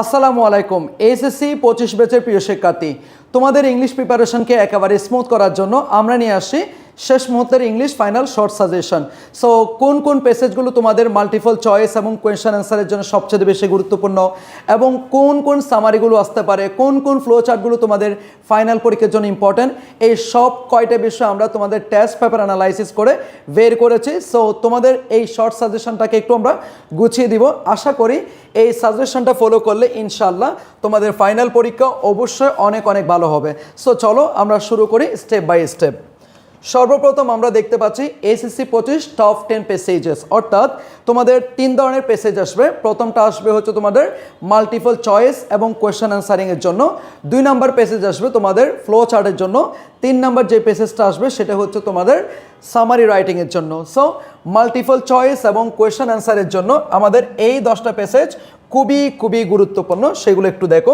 আসসালামু আলাইকুম। এসএসসি 25 ব্যাচের প্রিয় শিক্ষার্থী, তোমাদের ইংলিশ প্রিপারেশনকে একেবারে স্মুথ করার জন্য আমরা নিয়ে আসছি শেষ মুহূর্তের English final short suggestion. So কোন কোন প্যাসেজগুলো তোমাদের মাল্টিপল চয়েস এবং কোয়েশ্চেন অ্যান্সারের জন্য সবচেয়ে বেশি গুরুত্বপূর্ণ এবং কোন কোন সামারিগুলো আসতে পারে, কোন কোন ফ্লো চার্টগুলো তোমাদের ফাইনাল পরীক্ষার জন্য ইম্পর্ট্যান্ট, এই সব কয়টা বিষয় আমরা তোমাদের টেস্ট পেপার অ্যানালাইসিস করে বের করেছি। সো তোমাদের এই শর্ট সাজেশনটাকে একটু আমরা গুছিয়ে দিব। আশা করি এই সাজেশনটা ফলো করলে ইনশাল্লাহ তোমাদের ফাইনাল পরীক্ষা অবশ্যই অনেক অনেক ভালো হবে। সো চলো আমরা শুরু করি স্টেপ বাই স্টেপ। সর্বপ্রথম আমরা দেখতে পাচ্ছি এসএসসি 25 টপ 10 প্যাসেজেস, অর্থাৎ তোমাদের 3 ধরনের প্যাসেজ আসবে। প্রথমটা আসবে হচ্ছে তোমাদের মাল্টিপল চয়েস এবং কোয়েশ্চেন অ্যান্সারিংয়ের জন্য, 2 নাম্বার প্যাসেজ আসবে তোমাদের ফ্লো চার্টের জন্য, 3 নাম্বার যে প্যাসেজটা আসবে সেটা হচ্ছে তোমাদের সামারি রাইটিংয়ের জন্য। সো মাল্টিপল চয়েস এবং কোয়েশ্চেন অ্যান্সারের জন্য আমাদের এই 10টা প্যাসেজ খুবই গুরুত্বপূর্ণ, সেগুলো একটু দেখো।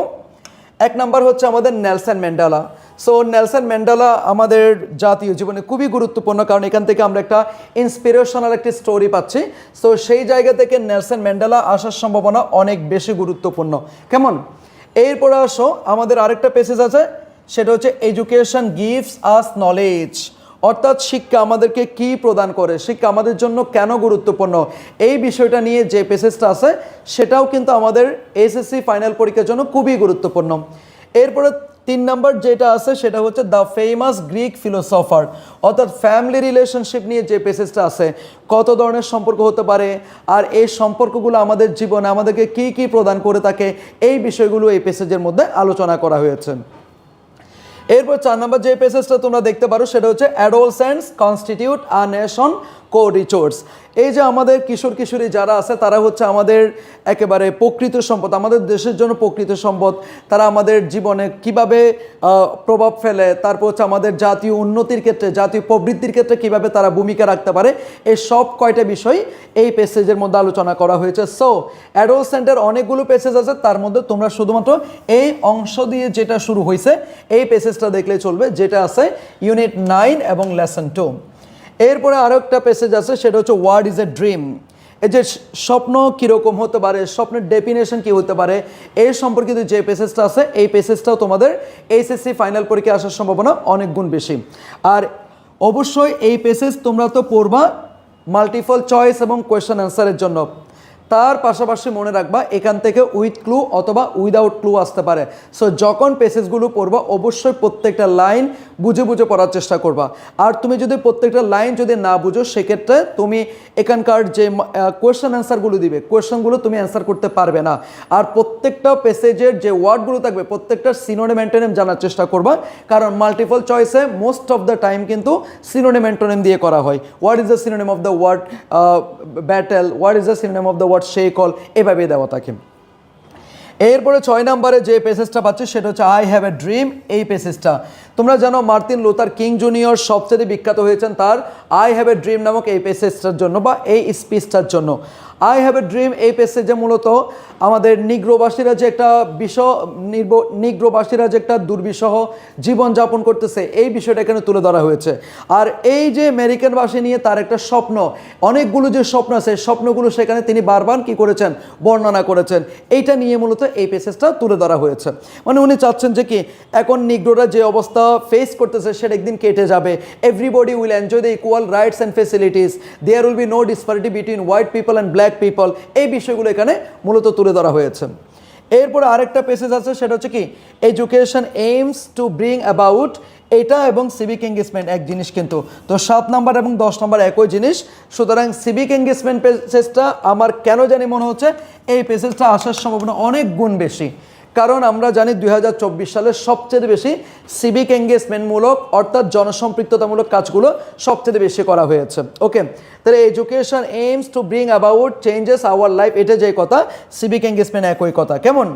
1 নাম্বার হচ্ছে আমাদের Nelson Mandela. So Nelson Mandela আমাদের জাতীয় জীবনে খুবই গুরুত্বপূর্ণ, কারণ এখান থেকে আমরা একটা ইন্সপিরেশনাল একটি স্টোরি পাচ্ছি। সো সেই জায়গা থেকে নেলসন ম্যান্ডেলা আসার সম্ভাবনা অনেক বেশি গুরুত্বপূর্ণ। কেমন? এরপরে আসো আমাদের আরেকটা প্যাসেজ আছে, সেটা হচ্ছে এডুকেশন গিভস আস নলেজ, অর্থাৎ শিক্ষা আমাদেরকে কি প্রদান করে, শিক্ষা আমাদের জন্য কেন গুরুত্বপূর্ণ, এই বিষয়টা নিয়ে যে প্যাসেজটা আছে সেটাও কিন্তু আমাদের এসএসসি ফাইনাল পরীক্ষার জন্য খুবই গুরুত্বপূর্ণ। এরপরে 3 নাম্বার যেটা আছে সেটা হচ্ছে দ্য ফেমাস গ্রিক ফিলোসফার, অর্থাৎ ফ্যামিলি রিলেশনশিপ নিয়ে যে প্যাসেজটা আছে, কত ধরনের সম্পর্ক হতে পারে আর এই সম্পর্কগুলো আমাদের জীবনে আমাদেরকে কি কি প্রদান করে থাকে, এই বিষয়গুলো এই প্যাসেজের মধ্যে আলোচনা করা হয়েছে। এরপর 4 নাম্বার যে প্যাসেজটা তোমরা দেখতে পারো সেটা হচ্ছে adolescents constitute a nation core resource. এই যে আমাদের কিশোর কিশোরী যারা আছে তারা হচ্ছে আমাদের একেবারে প্রকৃত সম্পদ, আমাদের দেশের জন্য প্রকৃত সম্পদ। তারা আমাদের জীবনে কিভাবে প্রভাব ফেলে, তারপর হচ্ছে আমাদের জাতীয় উন্নতির ক্ষেত্রে, জাতীয় প্রবৃদ্ধির ক্ষেত্রে কিভাবে তারা ভূমিকা রাখতে পারে, এই সব কয়টা বিষয় এই প্যাসেজের মধ্যে আলোচনা করা হয়েছে। সো অ্যাডোলসেন্টের অনেকগুলো প্যাসেজ আছে, তার মধ্যে তোমরা শুধুমাত্র এই অংশ দিয়ে যেটা শুরু হয়েছে এই প্যাসেজটা দেখলে চলবে, যেটা আছে ইউনিট 9 এবং লেসন 2। এরপরে আরও একটা প্যাসেজ আছে, সেটা হচ্ছে হোয়াট ইজ এ ড্রিম। এই যে স্বপ্ন কীরকম হতে পারে, স্বপ্নের ডেফিনেশন কী হতে পারে, এই সম্পর্কিত যে প্যাসেজটা আছে এই প্যাসেজটাও তোমাদের এইচএসসি ফাইনাল পরীক্ষায় আসার সম্ভাবনা অনেক গুণ বেশি। আর অবশ্যই এই প্যাসেজ তোমরা তো পড়বা মাল্টিপল চয়েস এবং কোয়েশ্চেন অ্যান্সারের জন্য, তার পাশাপাশি মনে রাখবা এখান থেকে উইথ ক্লু অথবা উইদাউট ক্লু আসতে পারে। সো যখন প্যাসেজগুলো পড়বা অবশ্যই প্রত্যেকটা লাইন বুঝে বুঝে পড়ার চেষ্টা করবা। আর তুমি যদি প্রত্যেকটা লাইন যদি না বুঝো সেক্ষেত্রে তুমি এখানকার যে কোয়েশ্চেন অ্যান্সারগুলো দিবে কোয়েশ্চেনগুলো তুমি অ্যান্সার করতে পারবে না। আর প্রত্যেকটা প্যাসেজের যে ওয়ার্ডগুলো থাকবে প্রত্যেকটা সিনোনিম অ্যান্টোনিম জানার চেষ্টা করবা, কারণ মাল্টিপল চয়েসে মোস্ট অফ দ্য টাইম কিন্তু সিনোনিম অ্যান্টোনিম দিয়ে করা হয়। What is the synonym of the word battle, what is the synonym of the word সেই কল, এভাবেই দেওয়া থাকে। এরপরে 6 নম্বরে যে প্যাসেজটা পাচ্ছে সেটা হচ্ছে আই হ্যাভ এ ড্রিম। এই প্যাসেজটা তোমরা জানো মার্টিন লুথার কিং জুনিয়র সবচেয়ে বিখ্যাত হয়েছেন তার আই হ্যাভ এ ড্রিম নামক এই প্যাসেজটার জন্য বা এই স্পিচটার জন্য। আই হ্যাভ এ ড্রিম এই প্যাসেজে মূলত আমাদের নিগ্রোবাসীরা যে একটা নিগ্রোবাসীরা যে একটা দুর্বিষহ জীবনযাপন করতেছে এই বিষয়টা এখানে তুলে ধরা হয়েছে। আর এই যে আমেরিকানবাসী নিয়ে তার একটা স্বপ্ন, অনেকগুলো যে স্বপ্ন আছে স্বপ্নগুলো সেখানে তিনি বারবার কি করেছেন, বর্ণনা করেছেন। এইটা নিয়ে মূলত এই প্যাসেজটা তুলে ধরা হয়েছে। মানে উনি চাচ্ছেন যে কি এখন নিগ্রোরা যে অবস্থা ফেস করতেছে সেটা একদিন কেটে যাবে, everybody will enjoy the equal rights and facilities, there will be no disparity between white people and black people, এই বিষয়গুলো এখানে মূলত তুলে ধরা হয়েছে। এরপরে আরেকটা প্যাসেজ আছে সেটা হচ্ছে কি education aims to bring about, এটা এবং সিভিক এঙ্গেজমেন্ট এক জিনিস কিন্তু। তো 7 নম্বর এবং 10 নম্বর একই জিনিস, সুতরাং সিভিক এঙ্গেজমেন্ট প্যাসেজটা আমার কেন জানি মনে হচ্ছে এই প্যাসেজটা আসার সম্ভাবনা অনেক গুণ বেশি, কারণ আমরা জানি 2024 সালে সবচেয়ে বেশি সিভিক এঙ্গেজমেন্টমূলক অর্থাৎ জনসম্পৃক্ততামূলক কাজগুলো সবচেয়ে বেশি করা হয়েছে। ওকে, তাহলে education aims to bring about changes our life, এটা যে কথা, সিভিক এঙ্গেজমেন্ট একই কথা। কেমন?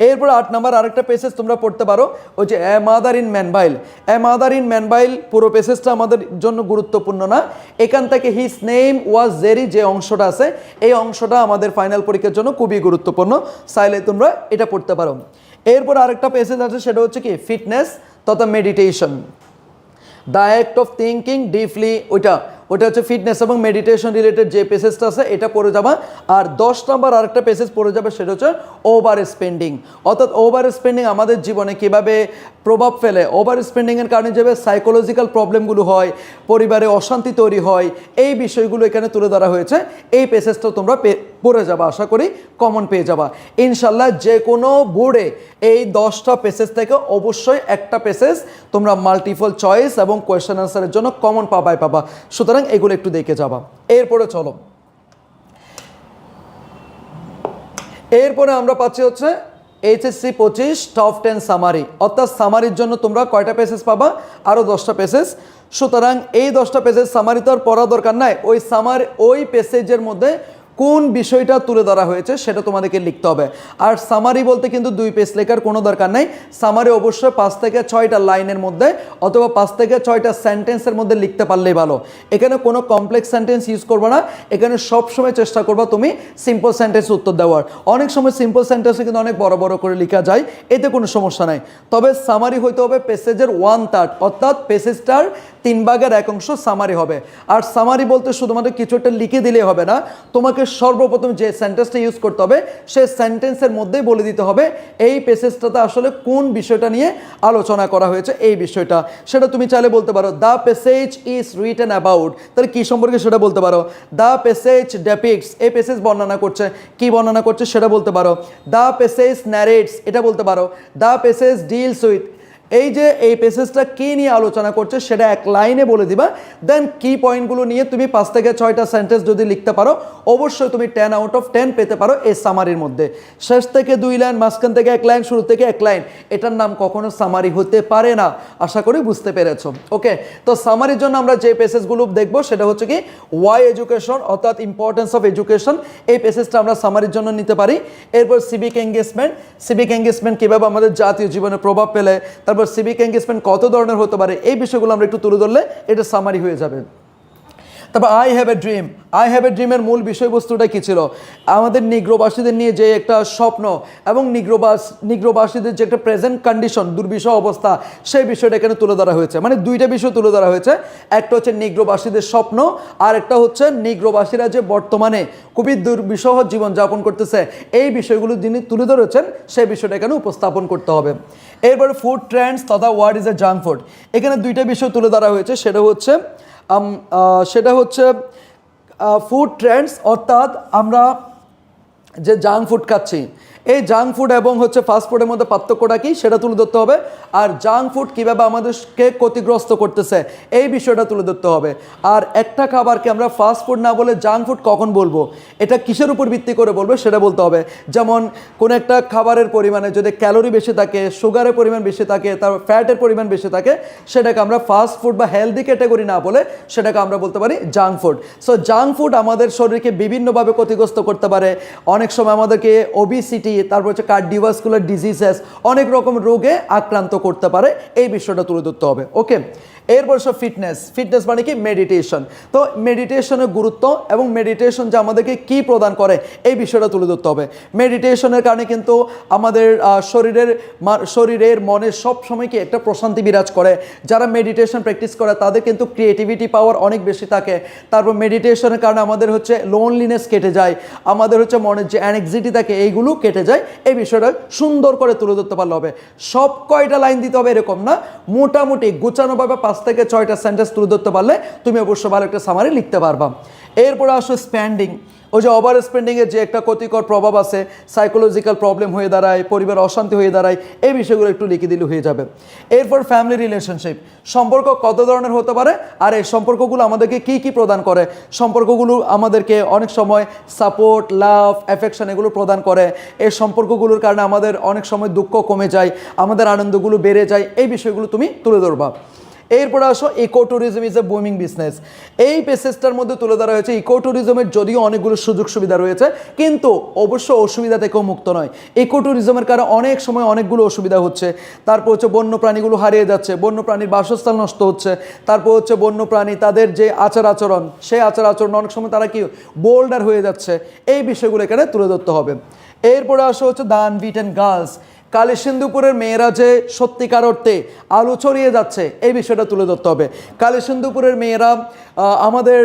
এরপর 8 নম্বর আরেকটা প্যাসেজ তোমরা পড়তে পারো, ওই যে a mother in Mannville. A mother in Mannville পুরো প্যাসেজটা আমাদের জন্য গুরুত্বপূর্ণ না, এখান থেকে হিজ নেম ওয়াজ জেরি যে অংশটা আছে এই অংশটা আমাদের ফাইনাল পরীক্ষার জন্য খুবই গুরুত্বপূর্ণ, চাইলে তোমরা এটা পড়তে পারো। এরপর আরেকটা প্যাসেজ আছে সেটা হচ্ছে কি ফিটনেস তথা meditation, the act of thinking deeply, ওটা হচ্ছে ফিটনেস এবং মেডিটেশন রিলেটেড যে পেসেজটা আছে এটা পড়ে যাবা। আর 10 নম্বর আরেকটা পেসেজ পড়ে যাবে, সেটা হচ্ছে ওভার স্পেন্ডিং। অর্থাৎ ওভার স্পেন্ডিং আমাদের জীবনে কীভাবে প্রভাব ফেলে, ওভার স্পেন্ডিংয়ের কারণে যেভাবে সাইকোলজিক্যাল প্রবলেমগুলো হয়, পরিবারে অশান্তি তৈরি হয়, এই বিষয়গুলো এখানে তুলে ধরা হয়েছে। এই পেসেজটা তোমরা পড়ে যাবা, আশা করি কমন পেয়ে যাবা ইনশাল্লাহ। যে কোনো বোর্ডে এই 10টা পেসেজ থেকে অবশ্যই একটা পেসেজ তোমরা মাল্টিপল চয়েস এবং কোয়েশ্চেন আনসারের জন্য কমন পাবা। সুতরাং এগুলো একটু দেখে যাবা। এরপরে চলো, এরপরে আমরা পাচ্ছি হচ্ছে HSC 25 টপ 10 সামারি। অর্থাৎ সামারির জন্য তোমরা কয়টা পেসেজ পাবা? আরও 10টা পেসেজ। সুতরাং এই 10টা পেসেজ সামারি তো আর পড়া দরকার নাই, ওই পেসেজের মধ্যে কোন বিষয়টা তুলে ধরা হয়েছে সেটা তোমাদেরকে লিখতে হবে। আর সামারি বলতে কিন্তু 2 পেজ লেখার কোনো দরকার নাই। সামারি অবশ্যই 5 থেকে 6টা লাইনের মধ্যে অথবা 5 থেকে 6টা সেন্টেন্সের মধ্যে লিখতে পারলেই ভালো। এখানে কোনো কমপ্লেক্স সেন্টেন্স ইউজ করবে না, এখানে সবসময় চেষ্টা করবা তুমি সিম্পল সেন্টেন্স উত্তর দেওয়ার। অনেক সময় সিম্পল সেন্টেন্সে কিন্তু অনেক বড় বড় করে লেখা যায়, এতে কোনো সমস্যা নাই। তবে সামারি হইতে হবে পেসেজের 1/3, অর্থাৎ পেসেজটার 3/1 সামারি হবে। আর সামারি বলতে শুধুমাত্র কিছু একটা লিখে দিলেই হবে না, তোমাকে সর্বপ্রথম যে সেন্টেন্সটা ইউজ করতে হবে সেই সেন্টেন্সের মধ্যেই বলে দিতে হবে এই পেসেজটাতে আসলে কোন বিষয়টা নিয়ে আলোচনা করা হয়েছে, এই বিষয়টা। সেটা তুমি চাইলে বলতে পারো the passage is written about, তাহলে কি সম্পর্কে সেটা বলতে পারো। দ্য প্যাসেজ ডেপিক্টস, এই প্যাসেজ বর্ণনা করছে, কি বর্ণনা করছে সেটা বলতে পারো। দ্য প্যাসেজ ন্যারেটস, এটা বলতে পারো। দ্য প্যাসেজ ডিলস উইথ, এই যে এই পেসেজটা কী নিয়ে আলোচনা করছে সেটা এক লাইনে বলে দিবা। দেন কি পয়েন্টগুলো নিয়ে তুমি 5 থেকে 6টা সেন্টেন্স যদি লিখতে পারো অবশ্যই তুমি 10 আউট অফ 10 পেতে পারো এই সামারির মধ্যে। শেষ থেকে 2 লাইন, মাঝখান থেকে 1 লাইন, শুরু থেকে 1 লাইন, এটার নাম কখনো সামারি হতে পারে না। আশা করি বুঝতে পেরেছো। ওকে, তো সামারির জন্য আমরা যে পেসেজগুলো দেখবো সেটা হচ্ছে কি ওয়াই এডুকেশন, অর্থাৎ ইম্পর্টেন্স অফ এডুকেশন, এই পেসেজটা আমরা সামারির জন্য নিতে পারি। এরপর সিভিক এঙ্গেজমেন্ট কীভাবে আমাদের জাতীয় জীবনে প্রভাব ফেলে, তারপর সিভিক এঙ্গেজমেন্ট কত ধরনের হতে পারে, এই বিষয়গুলো আমরা একটু তুলে ধরলে এটা সামারি হয়ে যাবে। তারপর আই হ্যাভ এ ড্রিমের মূল বিষয়বস্তুটা কী ছিল? আমাদের নিগ্রোবাসীদের নিয়ে যে একটা স্বপ্ন এবং নিগ্রোবাসীদের যে একটা প্রেজেন্ট কন্ডিশন, দুর্বিষহ অবস্থা, সেই বিষয়টা এখানে তুলে ধরা হয়েছে। মানে 2টা বিষয় তুলে ধরা হয়েছে, একটা হচ্ছে নিগ্রোবাসীদের স্বপ্ন, আর একটা হচ্ছে নিগ্রোবাসীরা যে বর্তমানে খুবই দুর্বিষহ জীবনযাপন করতেছে, এই বিষয়গুলো যিনি তুলে ধরেছেন সেই বিষয়টা এখানে উপস্থাপন করতে হবে। এরপরে ফুড ট্রেন্ডস তথা what is a junk food, এখানে 2টা বিষয় তুলে ধরা হয়েছে, সেটা হচ্ছে ফুড ট্রেন্ডস, অর্থাৎ আমরা যে জাঙ্ক ফুড খাচ্ছি, এই জাঙ্ক ফুড এবং হচ্ছে ফাস্ট ফুডের মধ্যে পার্থক্যটা কি সেটা তুলে ধরতে হবে। আর জাঙ্ক ফুড কীভাবে আমাদেরকে ক্ষতিগ্রস্ত করতেছে এই বিষয়টা তুলে ধরতে হবে। আর একটা খাবারকে আমরা ফাস্ট ফুড না বলে জাঙ্ক ফুড কখন বলবো, এটা কিসের উপর ভিত্তি করে বলবো সেটা বলতে হবে। যেমন কোনো একটা খাবারের পরিমাণে যদি ক্যালোরি বেশি থাকে, সুগারের পরিমাণ বেশি থাকে, তার ফ্যাটের পরিমাণ বেশি থাকে, সেটাকে আমরা ফাস্ট ফুড বা হেলদি ক্যাটাগরি না বলে সেটাকে আমরা বলতে পারি junk food. So junk food আমাদের শরীরকে বিভিন্নভাবে ক্ষতিগ্রস্ত করতে পারে। অনেক সময় আমাদেরকে ওবিসিটি, তারপর হচ্ছে কার্ডিওভাস্কুলার ডিজিজেস, অনেক রকম রোগে আক্রান্ত করতে পারে, এই বিষয়টা তুলে ধরতে হবে। ওকে, এরপর সব ফিটনেস মানে কি মেডিটেশন। তো মেডিটেশনের গুরুত্ব এবং মেডিটেশন যে আমাদেরকে কি প্রদান করে এই বিষয়টা তুলে ধরতে হবে। মেডিটেশনের কারণে কিন্তু আমাদের শরীরের মনে সব সময় কি একটা প্রশান্তি বিরাজ করে। যারা মেডিটেশন প্র্যাকটিস করে তাদের কিন্তু ক্রিয়েটিভিটি পাওয়ার অনেক বেশি থাকে। তারপর মেডিটেশনের কারণে আমাদের হচ্ছে লোনলিনেস কেটে যায়, আমাদের হচ্ছে মনের যে অ্যাংজাইটি থাকে এইগুলো কেটে যায়। এই বিষয়টা সুন্দর করে তুলে ধরতে পারলে হবে। সব কয়টা লাইন দিতে হবে এরকম না, মোটামুটি গুছানোভাবে 5 থেকে 6টা সেন্টেন্স তুলে ধরতে পারলে তুমি অবশ্যই ভালো একটা সামারি লিখতে পারবা। এরপরে আসো স্পেন্ডিং। ওই যে ওভার স্পেন্ডিংয়ের যে একটা ক্ষতিকর প্রভাব আছে, সাইকোলজিক্যাল প্রবলেম হয়ে দাঁড়ায়, পরিবার অশান্তি হয়ে দাঁড়ায়, এই বিষয়গুলো একটু লিখে দিলে হয়ে যাবে। এরপর ফ্যামিলি রিলেশনশিপ, সম্পর্ক কত ধরনের হতে পারে আর এই সম্পর্কগুলো আমাদেরকে কি কি প্রদান করে। সম্পর্কগুলো আমাদেরকে অনেক সময় সাপোর্ট, লাভ, অ্যাফেকশন এগুলো প্রদান করে। এই সম্পর্কগুলোর কারণে আমাদের অনেক সময় দুঃখ কমে যায়, আমাদের আনন্দগুলো বেড়ে যায়, এই বিষয়গুলো তুমি তুলে ধরবা। এরপরে আসো eco tourism is a booming business. এই পেসেজটার মধ্যে তুলে ধরা হয়েছে ইকো ট্যুরিজমের যদিও অনেকগুলো সুযোগ সুবিধা রয়েছে, কিন্তু অবশ্য অসুবিধা থেকেও মুক্ত নয়। ইকো ট্যুরিজমের কারণে অনেক সময় অনেকগুলো অসুবিধা হচ্ছে। তারপর হচ্ছে বন্য প্রাণীগুলো হারিয়ে যাচ্ছে, বন্য প্রাণীর বাসস্থান নষ্ট হচ্ছে। তারপর হচ্ছে বন্য প্রাণী তাদের যে আচার আচরণ, সেই আচার আচরণ অনেক সময় তারা কি বোল্ডার হয়ে যাচ্ছে, এই বিষয়গুলো এখানে তুলে ধরতে হবে। এরপরে আসো হচ্ছে দ্য আনবিটেন গার্লস। কালিসিন্ধুপুরের মেয়েরা যে সত্যিকার অর্থে আলো ছড়িয়ে যাচ্ছে এই বিষয়টা তুলে ধরতে হবে। কালিসিন্ধুপুরের মেয়েরা আমাদের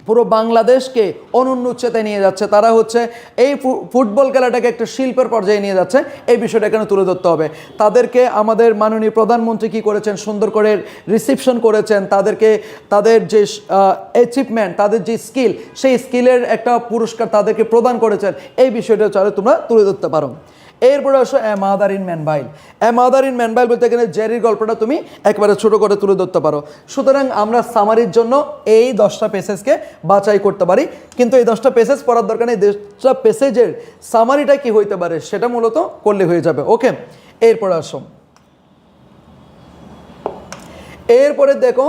পুরো বাংলাদেশকে অনন্য উচ্চতায় নিয়ে যাচ্ছে, তারা হচ্ছে এই ফুটবল খেলাটাকে একটা শিল্পের পর্যায়ে নিয়ে যাচ্ছে, এই বিষয়টা এখানে তুলে ধরতে হবে। তাদেরকে আমাদের মাননীয় প্রধানমন্ত্রী কী করেছেন, সুন্দর করে রিসিপশন করেছেন, তাদেরকে তাদের যে অ্যাচিভমেন্ট, তাদের যে স্কিল, সেই স্কিলের একটা পুরস্কার তাদেরকে প্রদান করেছেন, এই বিষয়টা চলে তোমরা তুলে ধরতে পারো। এরপরে আসো a mother in Mannville. A mother in Mannville বলতে গেলে জেরির গল্পটা তুমি একবারে ছোট করে তুলে ধরতে পারো। সুতরাং আমরা সামারির জন্য এই 10টা পেসেজকে বাছাই করতে পারি, কিন্তু এই 10টা পেসেজ পড়ার দরকার নেই, 10টা পেসেজের সামারিটা কি হইতে পারে সেটা মূলত করলে হয়ে যাবে। ওকে, এরপরে আসো, এরপরে দেখো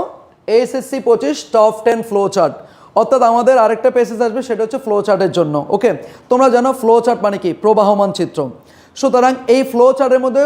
এসএসসি 25 টপ 10 ফ্লো চার্ট, অর্থাৎ আমাদের আরেকটা পেসেজ আসবে, সেটা হচ্ছে ফ্লো চার্টের জন্য। ওকে, তোমরা জানো ফ্লো চার্ট মানে কি, প্রবাহমান চিত্র। সুতরাং এই ফ্লো চার্টের মধ্যে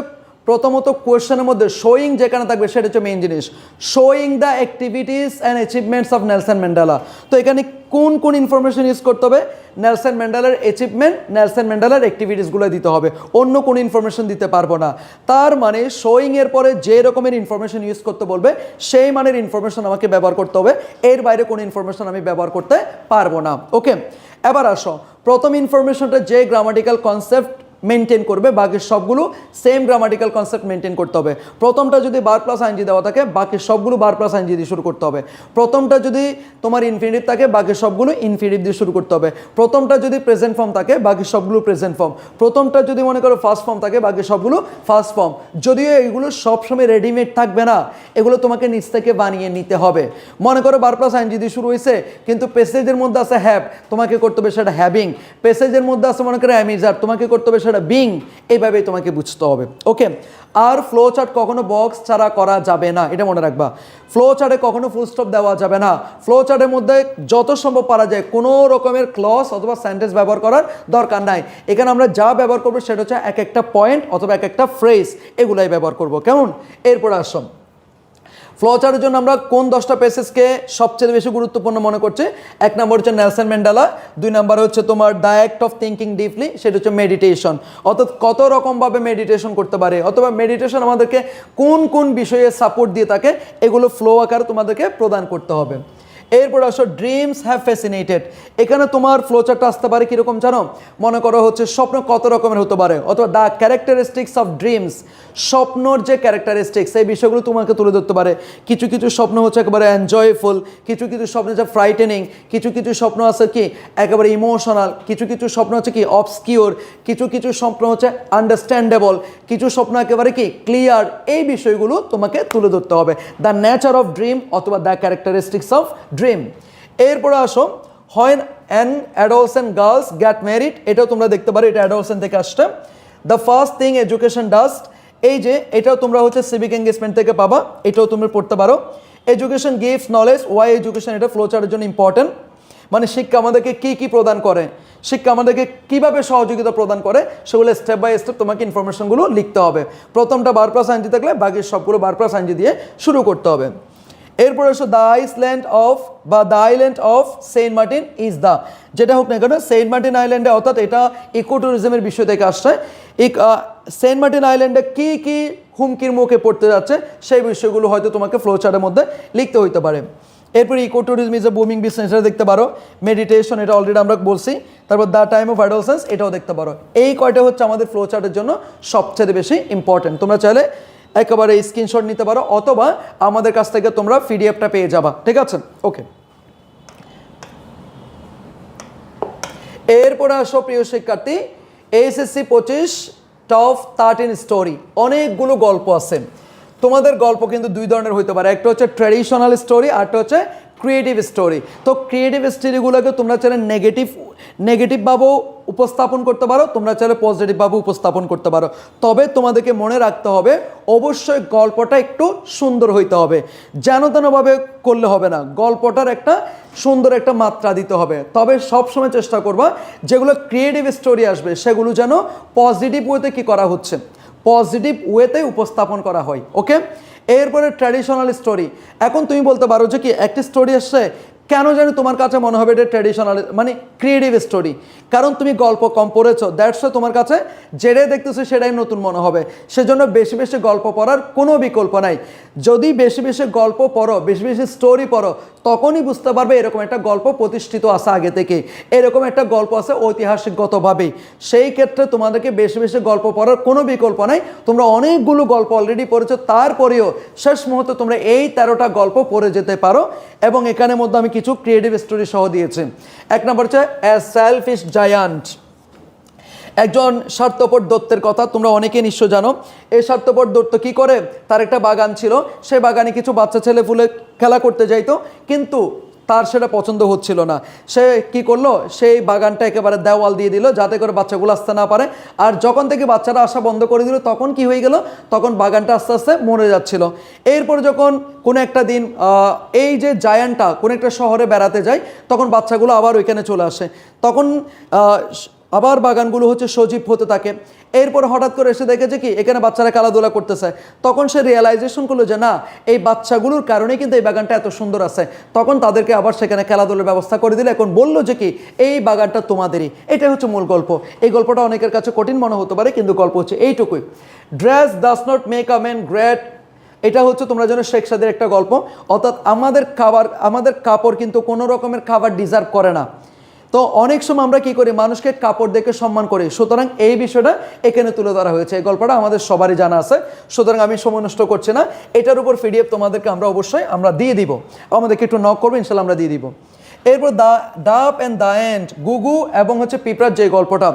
প্রথমত কোয়েশ্চেনের মধ্যে শোয়িং যেখানে থাকবে সেটা হচ্ছে মেইন জিনিস, showing the activities and achievements of Nelson Mandela. তো এখানে কোন কোন ইনফরমেশন ইউজ করতে হবে, নেলসন ম্যান্ডেলার অ্যাচিভমেন্ট, নেলসন ম্যান্ডেলার অ্যাক্টিভিটিসগুলো দিতে হবে, অন্য কোনো ইনফরমেশন দিতে পারবো না। তার মানে শোয়িংয়ের পরে যে রকমের ইনফরমেশন ইউজ করতে বলবে সেই মানের ইনফরমেশন আমাকে ব্যবহার করতে হবে, এর বাইরে কোনো ইনফরমেশন আমি ব্যবহার করতে পারবো না। ওকে, এবার আসো, প্রথম ইনফরমেশনটা যে গ্রামাটিক্যাল কনসেপ্ট মেনটেন করবে, বাকি সবগুলো সেম গ্রামাটিক্যাল কনসেপ্ট মেনটেন করতে হবে। প্রথমটা যদি বার প্লাস আইনজি দেওয়া থাকে, বাকি সবগুলো বার প্লাস আইনজি দিয়ে শুরু করতে হবে। প্রথমটা যদি তোমার ইনফিনিটিভ থাকে, বাকি সবগুলো ইনফিনিটিভ দিয়ে শুরু করতে হবে। প্রথমটা যদি প্রেজেন্ট ফর্ম থাকে, বাকি সবগুলো প্রেজেন্ট ফর্ম। প্রথমটা যদি মনে করো ফার্স্ট ফর্ম থাকে, বাকি সবগুলো ফার্স্ট ফর্ম। যদিও এগুলো সবসময় রেডিমেড থাকবে না, এগুলো তোমাকে নিজ থেকে বানিয়ে নিতে হবে। মনে করো বার প্লাস আইনজি দিয়ে শুরু হয়েছে, কিন্তু পেসেজের মধ্যে আছে হ্যাভ, তোমাকে করতে হবে সেটা হ্যাভিং। পেসেজের মধ্যে আছে মনে করো অ্যামিজার, তোমাকে করতে হবে বিং, এইভাবেই তোমাকে বুঝতে হবে। ওকে, আর ফ্লো চার্ট কখনো বক্স ছাড়া করা যাবে না, এটা মনে রাখবা। ফ্লো চার্টে কখনো ফুল স্টপ দেওয়া যাবে না। ফ্লো চার্টের মধ্যে যত সম্ভব পারা যায় কোনো রকমের ক্লজ অথবা সেন্টেন্স ব্যবহার করার দরকার নাই। এখানে আমরা যা ব্যবহার করবো সেটা হচ্ছে এক একটা পয়েন্ট অথবা এক একটা ফ্রেজ, এগুলাই ব্যবহার করবো। কেমন? এরপর আসুন, ফ্লো চার্টের জন্য আমরা কোন 10টা পেসেজকে সবচেয়ে বেশি গুরুত্বপূর্ণ মনে করছি? এক নম্বর হচ্ছে নেলসন ম্যান্ডেলা, 2 নম্বর হচ্ছে তোমার the act of thinking deeply, সেটা হচ্ছে মেডিটেশন। অর্থাৎ কত রকমভাবে মেডিটেশন করতে পারে, অথবা মেডিটেশন আমাদেরকে কোন কোন বিষয়ে সাপোর্ট দিয়ে থাকে, এগুলো ফ্লো আকারে তোমাদেরকে প্রদান করতে হবে। এরপর আসো ড্রিমস হ্যাভ ফ্যাসিনেটেড। এখানে তোমার ফ্লো চার্টটা আসতে পারে কীরকম জানো? মনে করো হচ্ছে স্বপ্ন কত রকমের হতে পারে, অথবা দ্য ক্যারেক্টারিস্টিক্স অফ ড্রিমস, স্বপ্নর যে ক্যারেক্টারিস্টিক্স এই বিষয়গুলো তোমাকে তুলে ধরতে পারে। কিছু কিছু স্বপ্ন হচ্ছে একেবারে এনজয়ফুল, কিছু কিছু স্বপ্ন হচ্ছে ফ্রাইটেনিং, কিছু কিছু স্বপ্ন আছে কি একেবারে ইমোশনাল, কিছু কিছু স্বপ্ন হচ্ছে কি অবস্কিওর, কিছু কিছু স্বপ্ন হচ্ছে আন্ডারস্ট্যান্ডেবল, কিছু স্বপ্ন একেবারে কি ক্লিয়ার। এই বিষয়গুলো তোমাকে তুলে ধরতে হবে, দ্য নেচার অফ ড্রিম অথবা দ্য ক্যারেক্টারিস্টিক্স অফ ড্রিম। এরপরে আসো when an adolescent girls get married, এটাও তোমরা দেখতে পারো, এটা অ্যাডোলসেন্ট থেকে আসছে। The first thing education does, এই যে এটাও তোমরা হচ্ছে সিভিক এঙ্গেজমেন্ট থেকে পাবা, এটাও তুমি পড়তে পারো। Education gives knowledge, why education, এটা ফ্লো চার্টের জন্য ইম্পর্টেন্ট। মানে শিক্ষা আমাদেরকে কি কি প্রদান করে, শিক্ষা আমাদেরকে কিভাবে সহযোগিতা প্রদান করে, সেগুলো স্টেপ বাই স্টেপ তোমাকে ইনফরমেশনগুলো লিখতে হবে। প্রথমটা বার প্লাস আইনজি থাকলে বাকি সবগুলো বার প্লাস আইনজি দিয়ে শুরু করতে হবে। এরপরে হচ্ছে দ্য আইসল্যান্ড অফ বা the island of Saint Martin is the, যেটা হোক না কেন সেন্ট মার্টিন আইল্যান্ডে, অর্থাৎ এটা ইকো ট্যুরিজমের বিষয় থেকে আসছে। সেন্ট মার্টিন আইল্যান্ডে কি কি হুমকির মুখে পড়তে যাচ্ছে সেই বিষয়গুলো হয়তো তোমাকে ফ্লো চার্টের মধ্যে লিখতে হইতে পারে। এরপরে eco tourism is a booming business, এটা দেখতে পারো। মেডিটেশন, এটা অলরেডি আমরা বলছি। তারপর দ্য টাইম অফ অ্যাডোলসেন্স, এটাও দেখতে পারো। এই কয়টা হচ্ছে আমাদের ফ্লো চার্টের জন্য সবচেয়ে বেশি ইম্পর্টেন্ট। তোমরা চাইলে একেবারে স্ক্রিনশট নিতে পারো, অথবা আমাদের কাছ থেকে তোমরা পিডিএফটা পেয়ে যাবা, ঠিক আছে? ওকে, এরপরে আসো প্রিয় শিক্ষার্থী, এসএসসি 25 টপ 13 স্টোরি, অনেকগুলো গল্প আছে। তোমাদের গল্প কিন্তু দুই ধরনের হইতে পারে, একটা হচ্ছে ট্র্যাডিশনাল স্টোরি, আরটা হচ্ছে ক্রিয়েটিভ স্টোরি। তো ক্রিয়েটিভ স্টোরিগুলোকে তোমরা চাইলে নেগেটিভভাবেও উপস্থাপন করতে পারো, তোমরা চাইলে পজিটিভভাবে উপস্থাপন করতে পারো। তবে তোমাদেরকে মনে রাখতে হবে অবশ্যই গল্পটা একটু সুন্দর হইতে হবে, যেন তেনভাবে করলে হবে না, গল্পটার একটা সুন্দর একটা মাত্রা দিতে হবে। তবে সবসময় চেষ্টা করবা যেগুলো ক্রিয়েটিভ স্টোরি আসবে সেগুলো যেন পজিটিভ ওয়েতে কী করা হচ্ছে, পজিটিভ ওয়েতে উপস্থাপন করা হয়। ওকে, এরপরে ট্র্যাডিশনাল স্টোরি। এখন তুমি বলতে পারো যে কি একটি স্টোরি আসছে কেন জানি তোমার কাছে মনে হবে এটা ট্র্যাডিশনাল মানে ক্রিয়েটিভ স্টোরি, কারণ তুমি গল্প কম পড়েছো, দ্যাটস তোমার কাছে যেটাই দেখতেছো সেটাই নতুন মনে হবে। সেজন্য বেশি বেশি গল্প পড়ার কোনো বিকল্প নাই। যদি বেশি বেশি গল্প পড়ো, বেশি বেশি স্টোরি পড়ো, তখনই বুঝতে পারবে এরকম একটা গল্প প্রতিষ্ঠিত আছে আগে থেকে, এরকম একটা গল্প আছে ঐতিহাসিকগতভাবেই। সেই ক্ষেত্রে তোমাদেরকে বেশি বেশি গল্প পড়ার কোনো বিকল্প নাই। তোমরা অনেকগুলো গল্প অলরেডি পড়েছো, তারপরেও শেষ মুহূর্তে তোমরা এই 13টা গল্প পড়ে যেতে পারো। এবং এখানের মধ্যে আমি কিছু ক্রিয়েটিভ স্টোরি সহ দিয়েছি। এক নম্বর হচ্ছে এ সেলফিশ জায়ান্ট, একজন স্বার্থপর দত্তের কথা তোমরা অনেকে নিশ্চয় জানো। এই স্বার্থপর দত্ত কি করে, তার একটা বাগান ছিল, সেই বাগানে কিছু বাচ্চা ছেলে ফুলে খেলা করতে যাইতো, কিন্তু তার সেটা পছন্দ হচ্ছিল না। সে কি করলো, সেই বাগানটা একেবারে দেওয়াল দিয়ে দিল যাতে করে বাচ্চাগুলো আসতে না পারে। আর যখন থেকে বাচ্চারা আসা বন্ধ করে দিল, তখন কি হয়ে গেল, তখন বাগানটা আস্তে আস্তে মরে যাচ্ছিল। এরপর যখন কোনো একটা দিন এই যে জায়ান্টটা কোনো একটা শহরে বেড়াতে যায়, তখন বাচ্চাগুলো আবার ওইখানে চলে আসে, তখন আবার বাগানগুলো হচ্ছে সজীব হতে থাকে। এরপর হঠাৎ করে এসে দেখেছে কি এখানে বাচ্চারা খেলাধুলা করতেছে, তখন সে রিয়েলাইজেশন করলো যে না, এই বাচ্চাগুলোর কারণেই কিন্তু এই বাগানটা এত সুন্দর আছে। তখন তাদেরকে আবার সেখানে খেলাধুলার ব্যবস্থা করে দিলে, এখন বললো যে কি এই বাগানটা তোমাদেরই। এটাই হচ্ছে মূল গল্প। এই গল্পটা অনেকের কাছে কঠিন মনে হতে পারে, কিন্তু গল্প হচ্ছে এইটুকুই। Dress does not make a man great, এটা হচ্ছে তোমরা যেন শেখ সাদির একটা গল্প। অর্থাৎ আমাদের কাপড় কিন্তু কোনো রকমের খাবার ডিজার্ভ করে না। তো অনেক সময় আমরা কি করি, মানুষকে কাপড় দেখে সম্মান করি। সুতরাং এই বিষয়টা এখানে তুলে ধরা হয়েছে। এই গল্পটা আমাদের সবারই জানা আছে, সুতরাং আমি সময় নষ্ট করছি না। এটার উপর পিডিএফ তোমাদেরকে অবশ্যই আমরা দিয়ে দিব, আমাদেরকে একটু নক করবো, ইনশাল্লাহ আমরা দিয়ে দিব। এরপর দ্য ডাব অ্যান্ড দ্য এন্ড, গুগু এবং হচ্ছে পিঁপড়ার যে গল্পটা।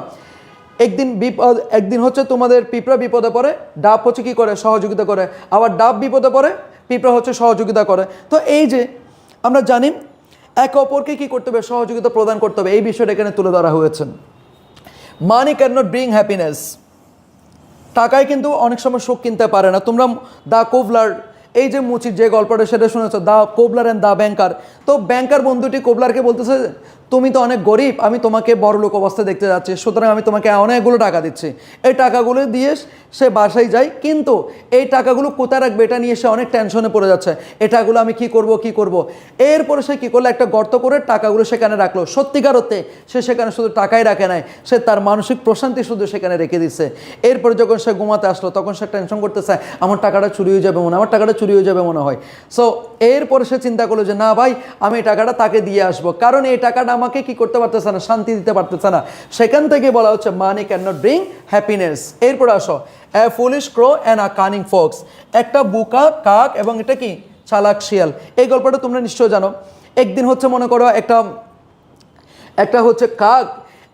একদিন হচ্ছে তোমাদের পিঁপড়া বিপদে পড়ে, ডাব হচ্ছে কি করে, সহযোগিতা করে। আবার ডাব বিপদে পড়ে, পিঁপড়া হচ্ছে সহযোগিতা করে। তো এই যে আমরা জানি একে অপরকে কি করতে হবে, সহযোগিতা প্রদান করতে হবে, এই বিষয়টা এখানে তুলে ধরা হয়েছে। মানি ক্যান নট ব্রিং হ্যাপিনেস, টাকায় কিন্তু অনেক সময় সুখ কিনতে পারে না। তোমরা দ্য কোবলার, এই যে মুচির যে গল্পটা সেটা শুনেছো, the cobbler and the banker. তো ব্যাংকার বন্ধুটি কোবলারকে বলতেছে, তুমি তো অনেক গরিব, আমি তোমাকে বড়লোক অবস্থায় দেখতে যাচ্ছি, সুতরাং আমি তোমাকে অনেকগুলো টাকা দিচ্ছি। এই টাকাগুলো দিয়ে সে বাসায় যায়, কিন্তু এই টাকাগুলো কোথায় রাখবে এটা নিয়ে সে অনেক টেনশনে পড়ে যাচ্ছে। এই টাকাগুলো আমি কি করব। এরপরে সে কি করলো, একটা গর্ত করে টাকাগুলো সেখানে রাখলো। সত্যিকার অর্থে সে সেখানে শুধু টাকাই রাখে নাই, সে তার মানসিক প্রশান্তি শুধু সেখানে রেখে দিচ্ছে। এরপরে যখন সে ঘুমাতে আসলো, তখন সে টেনশন করতেছে, আমার টাকাটা চুরি হয়ে যাবে মনে হয়। সো এরপরে সে চিন্তা করলো যে না ভাই, আমি এই টাকাটা তাকে দিয়ে আসবো, কারণ এই টাকাটা আমাকে কি করতে পারতেছে না, শান্তি দিতে পারতেছে না। সেখান থেকে বলা হচ্ছে money can not bring happiness. এরপর আসো a foolish crow and a cunning fox, একটা বোকা কাক এবং এটা কি চালাক শিয়াল। এই গল্পটা তোমরা নিশ্চয় জানো। একদিন হচ্ছে মনে করো একটা হচ্ছে কাক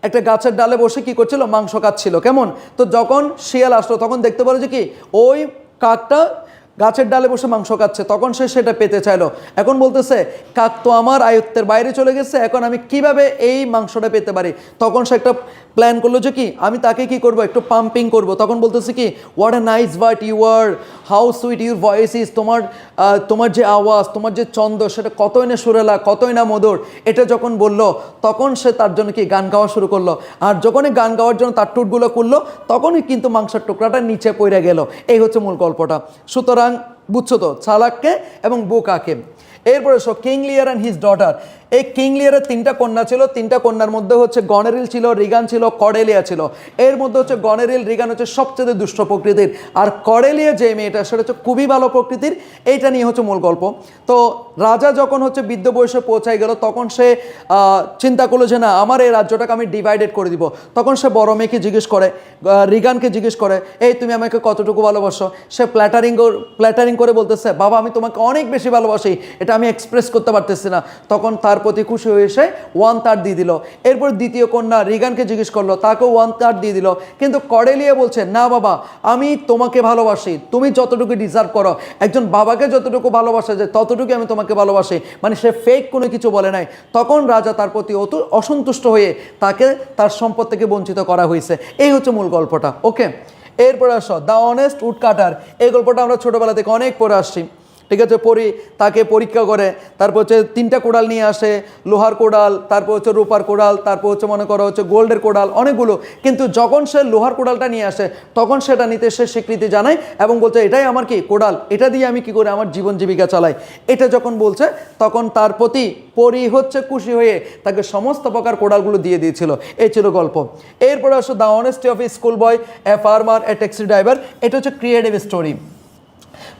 একটা গাছের ডালে বসে কি করছিল, মাংস খাচ্ছিল। কেমন, তো যখন শিয়াল আসলো তখন দেখতে পারো যে কি ওই কাকটা গাছের ডালে বসে মাংস খাচ্ছে, তখন সে সেটা পেতে চাইলো। এখন বলতেছে কাক তো আমার আয়ত্তের বাইরে চলে গেছে, এখন আমি কিভাবে এই মাংসটা পেতে পারি। তখন সে একটা প্ল্যান করলো যে কি আমি তাকে কি করব, একটু পাম্পিং করব। তখন বলতেছে কি what a nice but you are, how sweet your voice is, তোমার যে আওয়াজ, তোমার যে ছন্দ, সেটা কতই না সুরেলা, কতই না মধুর। এটা যখন বলল, তখন সে তার জন্য কি গান গাওয়া শুরু করলো। আর যখনই গান গাওয়ার জন্য তার টুটগুলো করলো, তখনই কিন্তু মাংসের টুকরাটা নিচে পড়ে গেল। এই হচ্ছে মূল গল্পটা। সুতরাং বুঝছো তো, চালাককে এবং বোকাকে। এরপরে কিং লিয়ার অ্যান্ড হিজ ডটার। এই কিং লিয়ারের 3টা কন্যা ছিল। 3টা কন্যার মধ্যে হচ্ছে গনেরিল ছিল, রিগান ছিল, কর্ডেলিয়া ছিল। এর মধ্যে হচ্ছে গনেরিল, রিগান হচ্ছে সবচেয়ে দুষ্ট প্রকৃতির, আর কর্ডেলিয়া যে মেয়েটা সেটা হচ্ছে খুবই ভালো প্রকৃতির। এইটা নিয়ে হচ্ছে মূল গল্প। তো রাজা যখন হচ্ছে বৃদ্ধ বয়সে পৌঁছায় গেল, তখন সে চিন্তা করলো যে না, আমার এই রাজ্যটাকে আমি ডিভাইডেড করে দিব। তখন সে বড় মেয়েকে জিজ্ঞেস করে, রিগানকে জিজ্ঞেস করে, এই তুমি আমাকে কতটুকু ভালোবাসো। সে প্ল্যাটারিং করে বলতেছে, বাবা আমি তোমাকে অনেক বেশি ভালোবাসি, এটা আমি এক্সপ্রেস করতে পারতেছি না। তখন তার প্রতি খুশি হয়ে এসে 1/3 দিয়ে দিল। এরপর দ্বিতীয় কন্যা রিগানকে জিজ্ঞেস করলো, তাকেও 1/3 দিয়ে দিল। কিন্তু কর্ডেলিয়া বলছে, না বাবা, আমি তোমাকে ভালোবাসি, তুমি যতটুকু ডিজার্ভ করো, একজন বাবাকে যতটুকু ভালোবাসা যায় ততটুকু আমি তোমাকে ভালোবাসি। মানে সে ফেক কোনো কিছু বলে নাই। তখন রাজা তার প্রতি অসন্তুষ্ট হয়ে তাকে তার সম্পদ থেকে বঞ্চিত করা হয়েছে। এই হচ্ছে মূল গল্পটা। ওকে, এরপর আসো দ্য অনেস্ট উড কাটার। এই গল্পটা আমরা ছোটোবেলা থেকে অনেক পড়ে আসছি। ঠিক আছে, তাকে পরীক্ষা করে, তারপর হচ্ছে 3টা কোড়াল নিয়ে আসে, লোহার কোড়াল, তারপর হচ্ছে রূপার কোড়াল, তারপর হচ্ছে মনে করো হচ্ছে গোল্ডের কোড়াল, অনেকগুলো। কিন্তু যখন সে লোহার কোড়ালটা নিয়ে আসে তখন সেটা নিতে সে স্বীকৃতি জানায় এবং বলছে এটাই আমার কি কোড়াল, এটা দিয়ে আমি কি করে আমার জীবন জীবিকা চালাই। এটা যখন বলছে তখন তার প্রতি পরি হচ্ছে খুশি হয়ে তাকে সমস্ত প্রকার কোড়ালগুলো দিয়ে দিয়েছিল। এই ছিল গল্প। এরপরে আসো the honesty of A school boy, a farmer, a taxi driver. এটা হচ্ছে ক্রিয়েটিভ স্টোরি।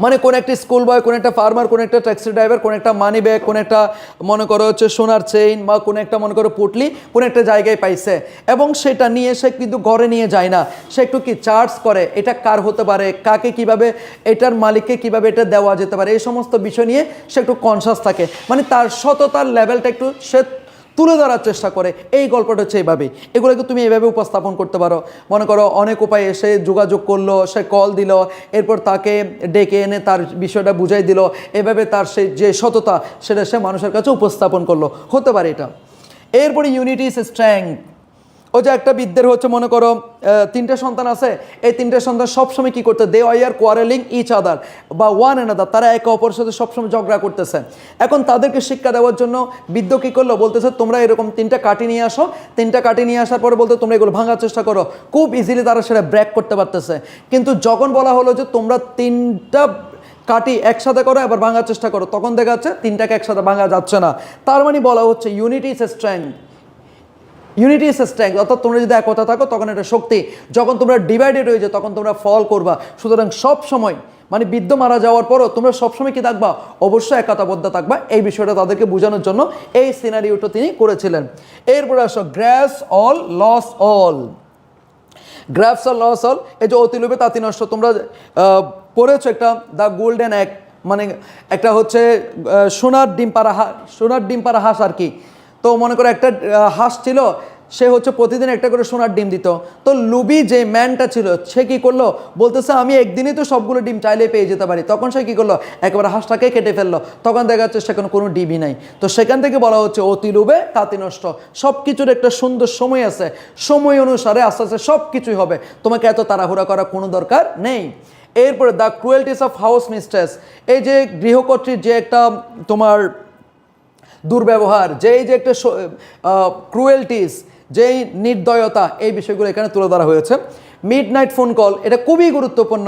মানে কোন একটা স্কুল বয়, কোন একটা ফার্মার, কোন একটা ট্যাক্সি ড্রাইভার, কোন একটা মানি ব্যাগ, কোন একটা মনে করো হচ্ছে সোনার চেইন বা কোন একটা মনে করো পুটলি কোন একটা জায়গায় পাইছে এবং সেটা নিয়ে সে কিন্তু ঘরে নিয়ে যায় না, সে একটু কি চার্জ করে, এটা কার হতে পারে, কাকে কিভাবে, এটার মালিককে কিভাবে এটা দেওয়া যেতে পারে, এই সমস্ত বিষয় নিয়ে সে একটু কনসাস থাকে। মানে তার সততার লেভেলটা একটু সে তুলে ধরার চেষ্টা করে। এই গল্পটা হচ্ছে এইভাবেই, এগুলোকে তুমি এইভাবে উপস্থাপন করতে পারো। মনে করো অনেক উপায়ে সে যোগাযোগ করলো, সে কল দিল, এরপর তাকে ডেকে এনে তার বিষয়টা বুঝাই দিল, এভাবে তার সেই যে সততা সেটা সে মানুষের কাছে উপস্থাপন করলো, হতে পারে এটা। এরপরে ইউনিটি ইজ স্ট্রেংথ। ও যে একটা বিদ্যের হচ্ছে মনে করো 3টে সন্তান আছে, এই 3টে সন্তান সবসময় কি করতে, দে আর কোয়ারেলিং ইচ আদার বা ওয়ান অ্যানাদার, তারা একে অপরের সাথে সবসময় ঝগড়া করতেছে। এখন তাদেরকে শিক্ষা দেওয়ার জন্য বৃদ্ধ কী করলো, বলতেছে তোমরা এরকম 3টা কাঠি নিয়ে আসো, 3টা কাঠি নিয়ে আসার পরে বলতে তোমরা এগুলো ভাঙার চেষ্টা করো, খুব ইজিলি তারা সেটা ব্রেক করতে পারতেছে। কিন্তু যখন বলা হলো যে তোমরা 3টা কাঠি একসাথে করো এবার ভাঙার চেষ্টা করো, তখন দেখা যাচ্ছে 3টাকে একসাথে ভাঙা যাচ্ছে না। তার মানে বলা হচ্ছে unity is strength, unity is strength, অর্থাৎ তোমরা যদি একতা থাকো তখন এটা শক্তি, যখন তোমরা ডিভাইডেড হয়ে যাও তখন তোমরা ফল করবা। সুতরাং সব সময় মানে বৃদ্ধ মারা যাওয়ার পরও তোমরা সবসময় কি থাকবা, অবশ্যই একতাবদ্ধ থাকবা। এই বিষয়টা তাদেরকে বোঝানোর জন্য এই সিনারিওটা তিনি করেছিলেন। এরপরে আসো grasp all lose all. Grasp all lose all, এই যে অতি লোভে তাঁতি নষ্ট, তোমরা পড়েছো একটা দ্য গোল্ডেন এগ, মানে একটা হচ্ছে সোনার ডিম পাড়া হাঁস আর কি। তো মনে করো একটা হাঁস ছিল, সে হচ্ছে প্রতিদিন একটা করে সোনার ডিম দিত। তো লুবি যে ম্যানটা ছিল সে কী করলো, বলতেছে আমি একদিনই তো সবগুলো ডিম চাইলে পেয়ে যেতে পারি। তখন সে কী করলো, একেবারে হাঁসটাকে কেটে ফেললো। তখন দেখা যাচ্ছে সেখানে কোনো ডিমই নাই। তো সেখান থেকে বলা হচ্ছে অতি লোভে তাঁতি নষ্ট। সব কিছুর একটা সুন্দর সময় আছে, সময় অনুসারে আস্তে আস্তে সব কিছুই হবে, তোমাকে এত তাড়াহুড়া করার কোনো দরকার নেই। এরপরে দ্য ক্রুয়েলটিস অফ হাউস মিস্ট্রেস, এই যে গৃহকর্ত্রীর যে একটা তোমার দুর্ব্যবহার, যেই যে একটা ক্রুয়েলটিস, যেই নির্দয়তা, এই বিষয়গুলো এখানে তুলে ধরা হয়েছে। মিড নাইট ফোন কল, এটা খুবই গুরুত্বপূর্ণ।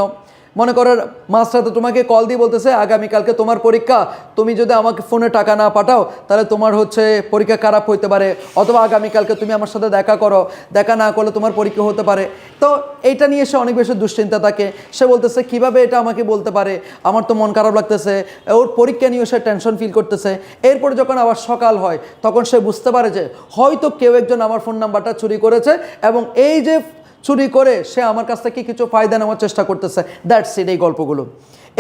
মনে করো মাস্টার তোমাকে কল দিয়ে বলতেছে আগামীকালকে তোমার পরীক্ষা, তুমি যদি আমাকে ফোনে টাকা না পাঠাও তাহলে তোমার হচ্ছে পরীক্ষা খারাপ হইতে পারে, অথবা আগামীকালকে তুমি আমার সাথে দেখা করো, দেখা না করলে তোমার পরীক্ষা হতে পারে। তো এইটা নিয়ে সে অনেক বেশি দুশ্চিন্তা থাকে। সে বলতেছে কিভাবে এটা আমাকে বলতে পারে, আমার তো মন খারাপ লাগতেছে, ওর পরীক্ষা নিয়েও সে টেনশন ফিল করতেছে। এরপরে যখন আবার সকাল হয় তখন সে বুঝতে পারে যে হয়তো কেউ একজন আমার ফোন নাম্বারটা চুরি করেছে এবং এই যে চুরি করে সে আমার কাছ থেকে কিছু ফায়দা নেওয়ার চেষ্টা করতেছে। দ্যাটস ইট, এই গল্পগুলো।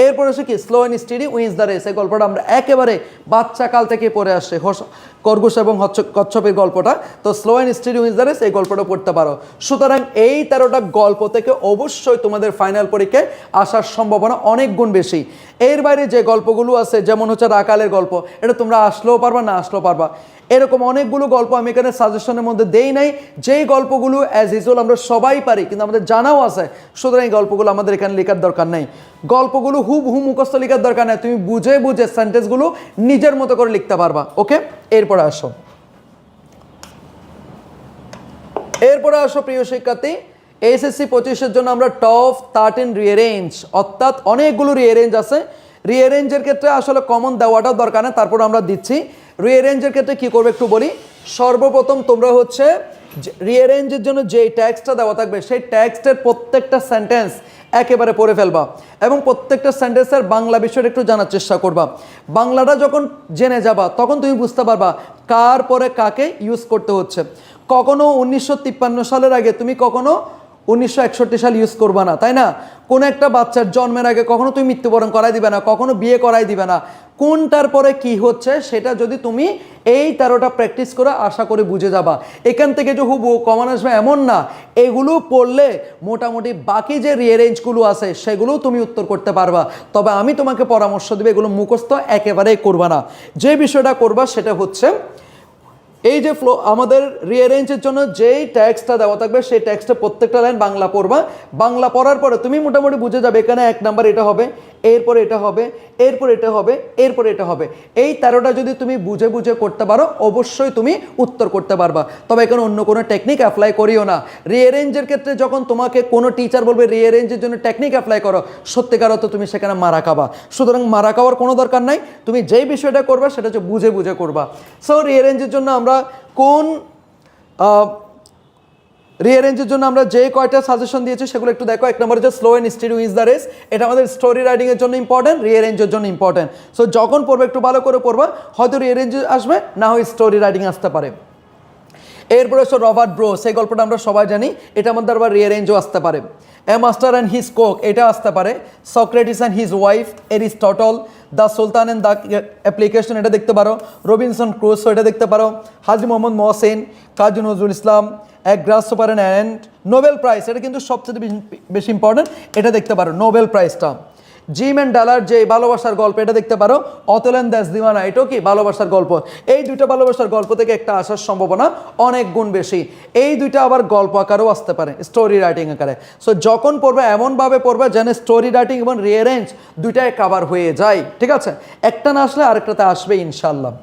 এরপরে হচ্ছে কি slow and steady wins the race, এই গল্পটা আমরা একেবারে বাচ্চাকাল থেকে পড়ে আসছে, খরগোশ এবং কচ্ছপের গল্পটা। তো slow and steady wins the race, এই গল্পটা পড়তে পারো। সুতরাং এই 13টা গল্প থেকে অবশ্যই তোমাদের ফাইনাল পরীক্ষায় আসার সম্ভাবনা অনেক গুণ বেশি। এর বাইরে যে গল্পগুলো আছে যেমন হচ্ছে রাকালের গল্প, এটা তোমরা আসলেও পারবা না আসলেও পারবা। এরকম অনেকগুলো গল্প আমি এখানে সাজেশনের মধ্যে দেই নাই, যেই গল্পগুলো অ্যাজ ইউজুয়াল আমরা সবাই পারি কিন্তু আমাদের জানাও আছে। সুতরাং এই গল্পগুলো আমাদের এখানে লেখার দরকার নেই, গল্পগুলো হুবহু মুখস্থ লেখার দরকার নেই, তুমি বুঝে বুঝে সেন্টেন্সগুলো নিজের মতো করে লিখতে পারবা। ওকে, এরপরে আসো প্রিয় শিক্ষার্থী, এসএসসি 25-এর জন্য আমরা টপ 13 রিঅ্যারেঞ্জ, অর্থাৎ অনেকগুলো রিঅ্যারেঞ্জ আছে। রিঅ্যারেঞ্জের ক্ষেত্রে আসলে কমন দেওয়াটাও দরকার নেই, তারপর আমরা দিচ্ছি। রিঅ্যারেঞ্জের ক্ষেত্রে কী করবে একটু বলি। সর্বপ্রথম তোমরা হচ্ছে রিঅ্যারেঞ্জের জন্য যেই ট্যাক্সটা দেওয়া থাকবে সেই ট্যাক্সটের প্রত্যেকটা সেন্টেন্স একেবারে পড়ে ফেলবা এবং প্রত্যেকটা সেন্টেন্সের বাংলা বিষয়টা একটু জানার চেষ্টা করবা। বাংলাটা যখন জেনে যাবা তখন তুমি বুঝতে পারবা কার পরে কাকে ইউজ করতে হচ্ছে। কখনো 1953 সালের আগে তুমি কখনো 1961 সাল ইউজ করবা না, তাই না? কোনো একটা বাচ্চার জন্মের আগে কখনো তুমি মৃত্যুবরণ করাই দিবে না, কখনো বিয়ে করাই দিবে না। কোনটার পরে কি হচ্ছে সেটা যদি তুমি এই 13টা প্র্যাকটিস করে আশা করে বুঝে যাবা। এখান থেকে যে হুবহু কমন আসবে এমন না, এগুলো পড়লে মোটামুটি বাকি যে রিঅ্যারেঞ্জগুলো আছে সেগুলোও তুমি উত্তর করতে পারবা। তবে আমি তোমাকে পরামর্শ দেব এগুলো মুখস্থ একেবারেই করবা না। যে বিষয়টা করবা সেটা হচ্ছে এই যে ফ্লো আমাদের রিঅ্যারেঞ্জের জন্য যেই ট্যাক্সটা দেওয়া থাকবে সেই ট্যাক্সটা প্রত্যেকটা লাইন বাংলা পড়বা। বাংলা পড়ার পরে তুমি মোটামুটি বুঝে যাবে এখানে 1 নাম্বার এটা হবে, এরপরে এটা হবে, এরপরে এটা হবে, এরপরে এটা হবে। এই 13টা যদি তুমি বুঝে বুঝে করতে পারো অবশ্যই তুমি উত্তর করতে পারবা। তবে এখানে অন্য কোনো টেকনিক অ্যাপ্লাই করিও না। রিঅ্যারেঞ্জের ক্ষেত্রে যখন তোমাকে কোনো টিচার বলবে রিঅ্যারেঞ্জের জন্য টেকনিক অ্যাপ্লাই করো, সত্যিকার অর্থ তুমি সেখানে মারা খাবা। সুতরাং মারা খাওয়ার কোনো দরকার নাই, তুমি যেই বিষয়টা করবা সেটা হচ্ছে বুঝে বুঝে করবা। সো রিঅ্যারেঞ্জের জন্য আমরা কোন রিঅ্যারেঞ্জের জন্য আমরা যে কয়টা সাজেশন দিয়েছি সেগুলো একটু দেখো। 1 নম্বর হচ্ছে slow and steady wins the race, এটা আমাদের স্টোরি রাইটিংয়ের জন্য ইম্পর্টেন্ট, রিঅ্যারেঞ্জের জন্য ইম্পর্টেন্ট। সো যখন পড়বে একটু ভালো করে পড়বা, হয়তো রিঅ্যারেঞ্জ আসবে, না হয় স্টোরি রাইটিং আসতে পারে। এরপরে হচ্ছে রবার্ট ব্রো, সেই গল্পটা আমরা সবাই জানি, এটা আমাদের আবার রিঅ্যারেঞ্জও আসতে পারে। এ মাস্টার অ্যান্ড হিজ কোক, এটা আসতে পারে। Socrates and his wife, Aristotle, the Sultan and the application, এটা দেখতে পারো। রবিনসন ক্রুসো, এটা দেখতে পারো। হাজি মোহাম্মদ মহসেন, কাজী নজরুল ইসলাম, এক গ্রাস সুপার অ্যান্ড নোবেল প্রাইজ, এটা কিন্তু সবচেয়ে বেশি ইম্পর্টেন্ট, এটা দেখতে পারো নোবেল প্রাইজটা। জিম অ্যান্ড ডালার যে ভালোবাসার গল্প, এটা দেখতে পারো। অতল অ্যান্ড দ্যাস দিওয়ানা, এটাও কি ভালোবাসার গল্প। এই দুইটা ভালোবাসার গল্প থেকে একটা আসার সম্ভাবনা অনেক গুণ বেশি। এই দুইটা আবার গল্প আকারেও আসতে পারে, স্টোরি রাইটিং আকারে। সো যখন পড়বে এমনভাবে পড়বে যেন স্টোরি রাইটিং এবং রিঅ্যারেঞ্জ দুইটাই কভার হয়ে যায়, ঠিক আছে? একটা না আসলে আরেকটাতে আসবে ইনশাল্লাহ।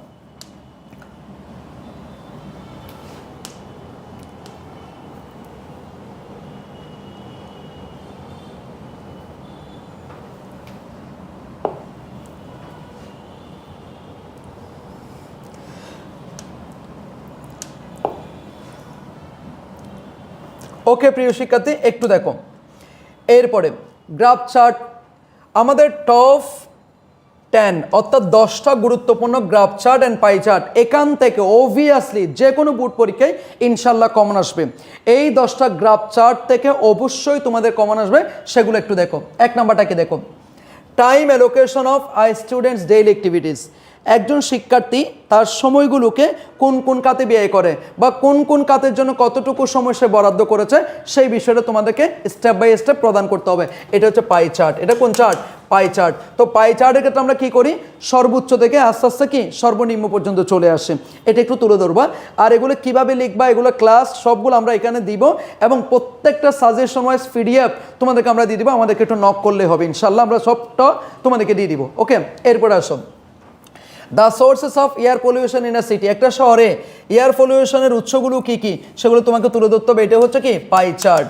ওকে প্রিয় শিক্ষার্থী, একটু দেখো। এরপরে গ্রাফ চার্ট, আমাদের টপ 10 অর্থাৎ 10টা গুরুত্বপূর্ণ graph chart and pie chart, এখান থেকে অবভিয়াসলি যে কোনো বোর্ড পরীক্ষায় ইনশাল্লাহ কমন আসবে। এই 10টা গ্রাফ চার্ট থেকে অবশ্যই তোমাদের কমন আসবে, সেগুলো একটু দেখো। 1 নাম্বারটাকে দেখো, time allocation of I students daily activities. একজন শিক্ষার্থী তার সময়গুলোকে কোন কোন খাতে ব্যয় করে বা কোন কোন খাতের জন্য কতটুকু সময় সে বরাদ্দ করেছে, সেই বিষয়টা তোমাদেরকে স্টেপ বাই স্টেপ প্রদান করতে হবে। এটা হচ্ছে পাই চার্ট। এটা কোন চার্ট? Pie chart. তো পাই চার্টের ক্ষেত্রে আমরা কি করি, সর্বোচ্চ থেকে আস্তে আস্তে কি সর্বনিম্ন পর্যন্ত চলে আসে, এটা একটু তুলে ধরবা। আর এগুলো কিভাবে লিখবা, এগুলো ক্লাস সবগুলো আমরা এখানে দিব, এবং প্রত্যেকটা সাজেশন ওয়াইজ পিডিএফ তোমাদেরকে আমরা দিয়ে দিব। আমাদেরকে একটু নক করলে হবে, ইনশাল্লাহ আমরা সবটা তোমাদেরকে দিয়ে দিব। ওকে, এরপরে আসো, the sources of air pollution in a city. একটা শহরে এয়ার পলিউশনের উৎসগুলো কি কি সেগুলো তোমাকে তুলে ধরতে হবে, এটা হচ্ছে কি পাই চার্ট।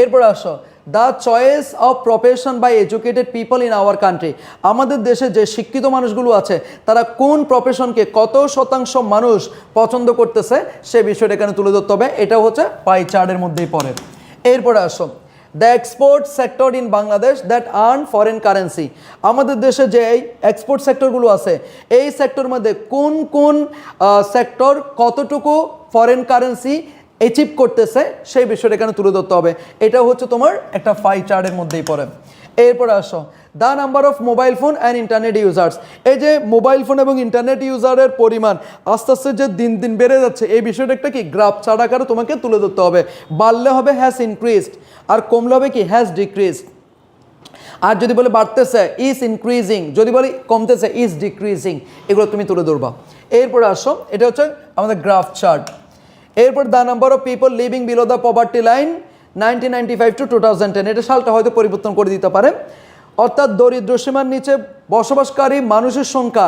এরপর আসো, the choice of profession by educated people in our country. আমাদের দেশে যে শিক্ষিত মানুষগুলো আছে তারা কোন প্রফেশনকে কত শতাংশ মানুষ পছন্দ করতেছে সে বিষয়টা এখানে তুলে ধরতে হবে, এটা হচ্ছে পাই চার্টের মধ্যেই পড়ে। এরপরে আসো, the export sector in Bangladesh that earn foreign currency. আমাদের দেশে যে এই এক্সপোর্ট সেক্টরগুলো আছে, এই সেক্টর মধ্যে কোন কোন সেক্টর কতটুকু ফরেন কারেন্সি অ্যাচিভ করতেছে সেই বিষয়টা এখানে তুলে ধরতে হবে, এটা হচ্ছে তোমার একটা পাই চার্টের মধ্যেই পড়ে। এরপরে আসো, the number of mobile phone and internet users. এই যে মোবাইল ফোন এবং ইন্টারনেট ইউজারের পরিমাণ আস্তে আস্তে যে দিন দিন বেড়ে যাচ্ছে, এই বিষয়টা একটা কি গ্রাফ চার্ট আকারে তোমাকে তুলে ধরতে হবে। বাড়লে হবে হ্যাজ ইনক্রিজড, আর কমলে হবে কি হ্যাজ ডিক্রিজড। আর যদি বলে বাড়তেছে ইজ ইনক্রিজিং, যদি বলি কমতেছে ইজ ডিক্রিজিং, এগুলো তুমি তুলে ধরবা। এরপরে আসো, এটা হচ্ছে আমাদের গ্রাফ চার্ট। এরপর the number of people living below the poverty line 1995 to 2010, এটা সালটা হয়তো পরিবর্তন করে দিতে পারে। অর্থাৎ দরিদ্র সীমার নিচে বসবাসকারী মানুষের সংখ্যা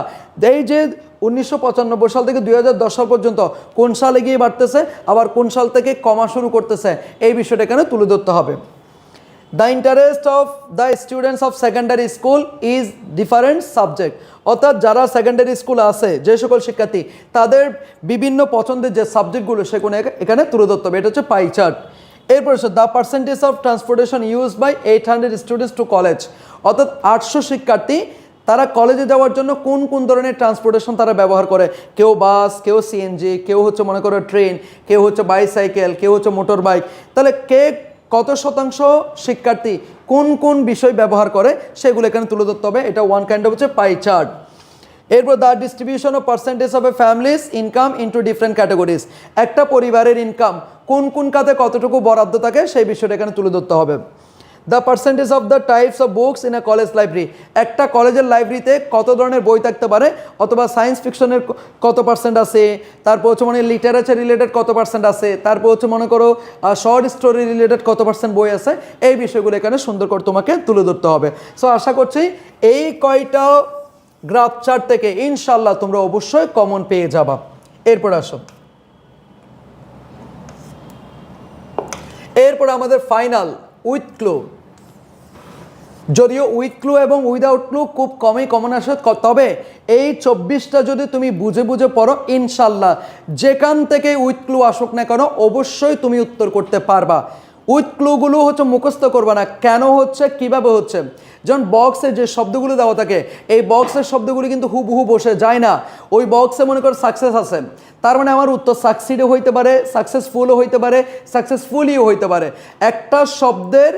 এই যে 1995 সাল থেকে 2010 সাল পর্যন্ত কোন সালে গিয়ে বাড়তেছে, আবার কোন সাল থেকে কমা শুরু করতেছে, এই বিষয়টা এখানে তুলে ধরতে হবে। The interest of the students of secondary school is different subject. অর্থাৎ যারা সেকেন্ডারি স্কুল আছে যে সকল শিক্ষার্থী, তাদের বিভিন্ন পছন্দের যে সাবজেক্টগুলো সেগুলো এখানে তুলে ধরতে হবে, এটা হচ্ছে পাই চার্ট। এরপর the percentage of transportation use by 800 students to college. অর্থাৎ 800 শিক্ষার্থী তারা কলেজে যাওয়ার জন্য কোন কোন ধরনের ট্রান্সপোর্টেশন তারা ব্যবহার করে, কেউ বাস, কেউ সিএনজি, কেউ হচ্ছে মনে করো ট্রেন, কেউ হচ্ছে বাইসাইকেল, কেউ হচ্ছে মোটর বাইক। তাহলে কে কত শতাংশ শিক্ষার্থী কোন কোন বিষয় ব্যবহার করে সেগুলো এখানে তুলে ধরতে হবে, এটা ওয়ান কাইন্ড অফ হচ্ছে পাই চার্ট। এরপর the distribution of percentage of A families income into different categories. একটা পরিবারের ইনকাম কোন কোন খাতে কতটুকু বরাদ্দ থাকে সেই বিষয়টা এখানে তুলে ধরতে হবে। The percentage of the types of books in a college library, একটা কলেজের লাইব্রেরিতে কত ধরনের বই থাকতে পারে, অথবা সায়েন্স ফিকশনের কত পার্সেন্ট আছে, তারপর হচ্ছে মানে লিটারেচার রিলেটেড কত পার্সেন্ট আছে, তারপর হচ্ছে মনে করো শর্ট স্টোরি রিলেটেড কত পার্সেন্ট বই আছে, এই বিষয়গুলো এখানে সুন্দর করে তোমাকে তুলে ধরতে হবে। সো আশা করছি এই কয়টা গ্রাফ চার্ট থেকে ইনশাল্লাহ তোমরা অবশ্যই কমন পেয়ে যাবা। এরপর আসো, এরপর আমাদের ফাইনাল উইথ ক্লু। যদিও উইথ ক্লু এবং উইদাউট ক্লু খুব কমই কমন আসে, তবে এই 24টা যদি তুমি বুঝে বুঝে পড়ো ইনশাল্লাহ যেখান থেকে উইথ ক্লু আসুক না কেন অবশ্যই তুমি উত্তর করতে পারবা। উইথ ক্লুগুলো হচ্ছে মুখস্থ করবা না, কেন হচ্ছে, কিভাবে হচ্ছে। যেমন বক্সে যে শব্দগুলো দেওয়া থাকে, এই বক্সের শব্দগুলো কিন্তু হুবহু বসে যায় না। ওই বক্সে মনে করো সাকসেস আছে, তার মানে আমার উত্তর সাকসিডও হইতে পারে, সাকসেসফুলও হইতে পারে, সাকসেসফুলিও হইতে পারে। একটা শব্দের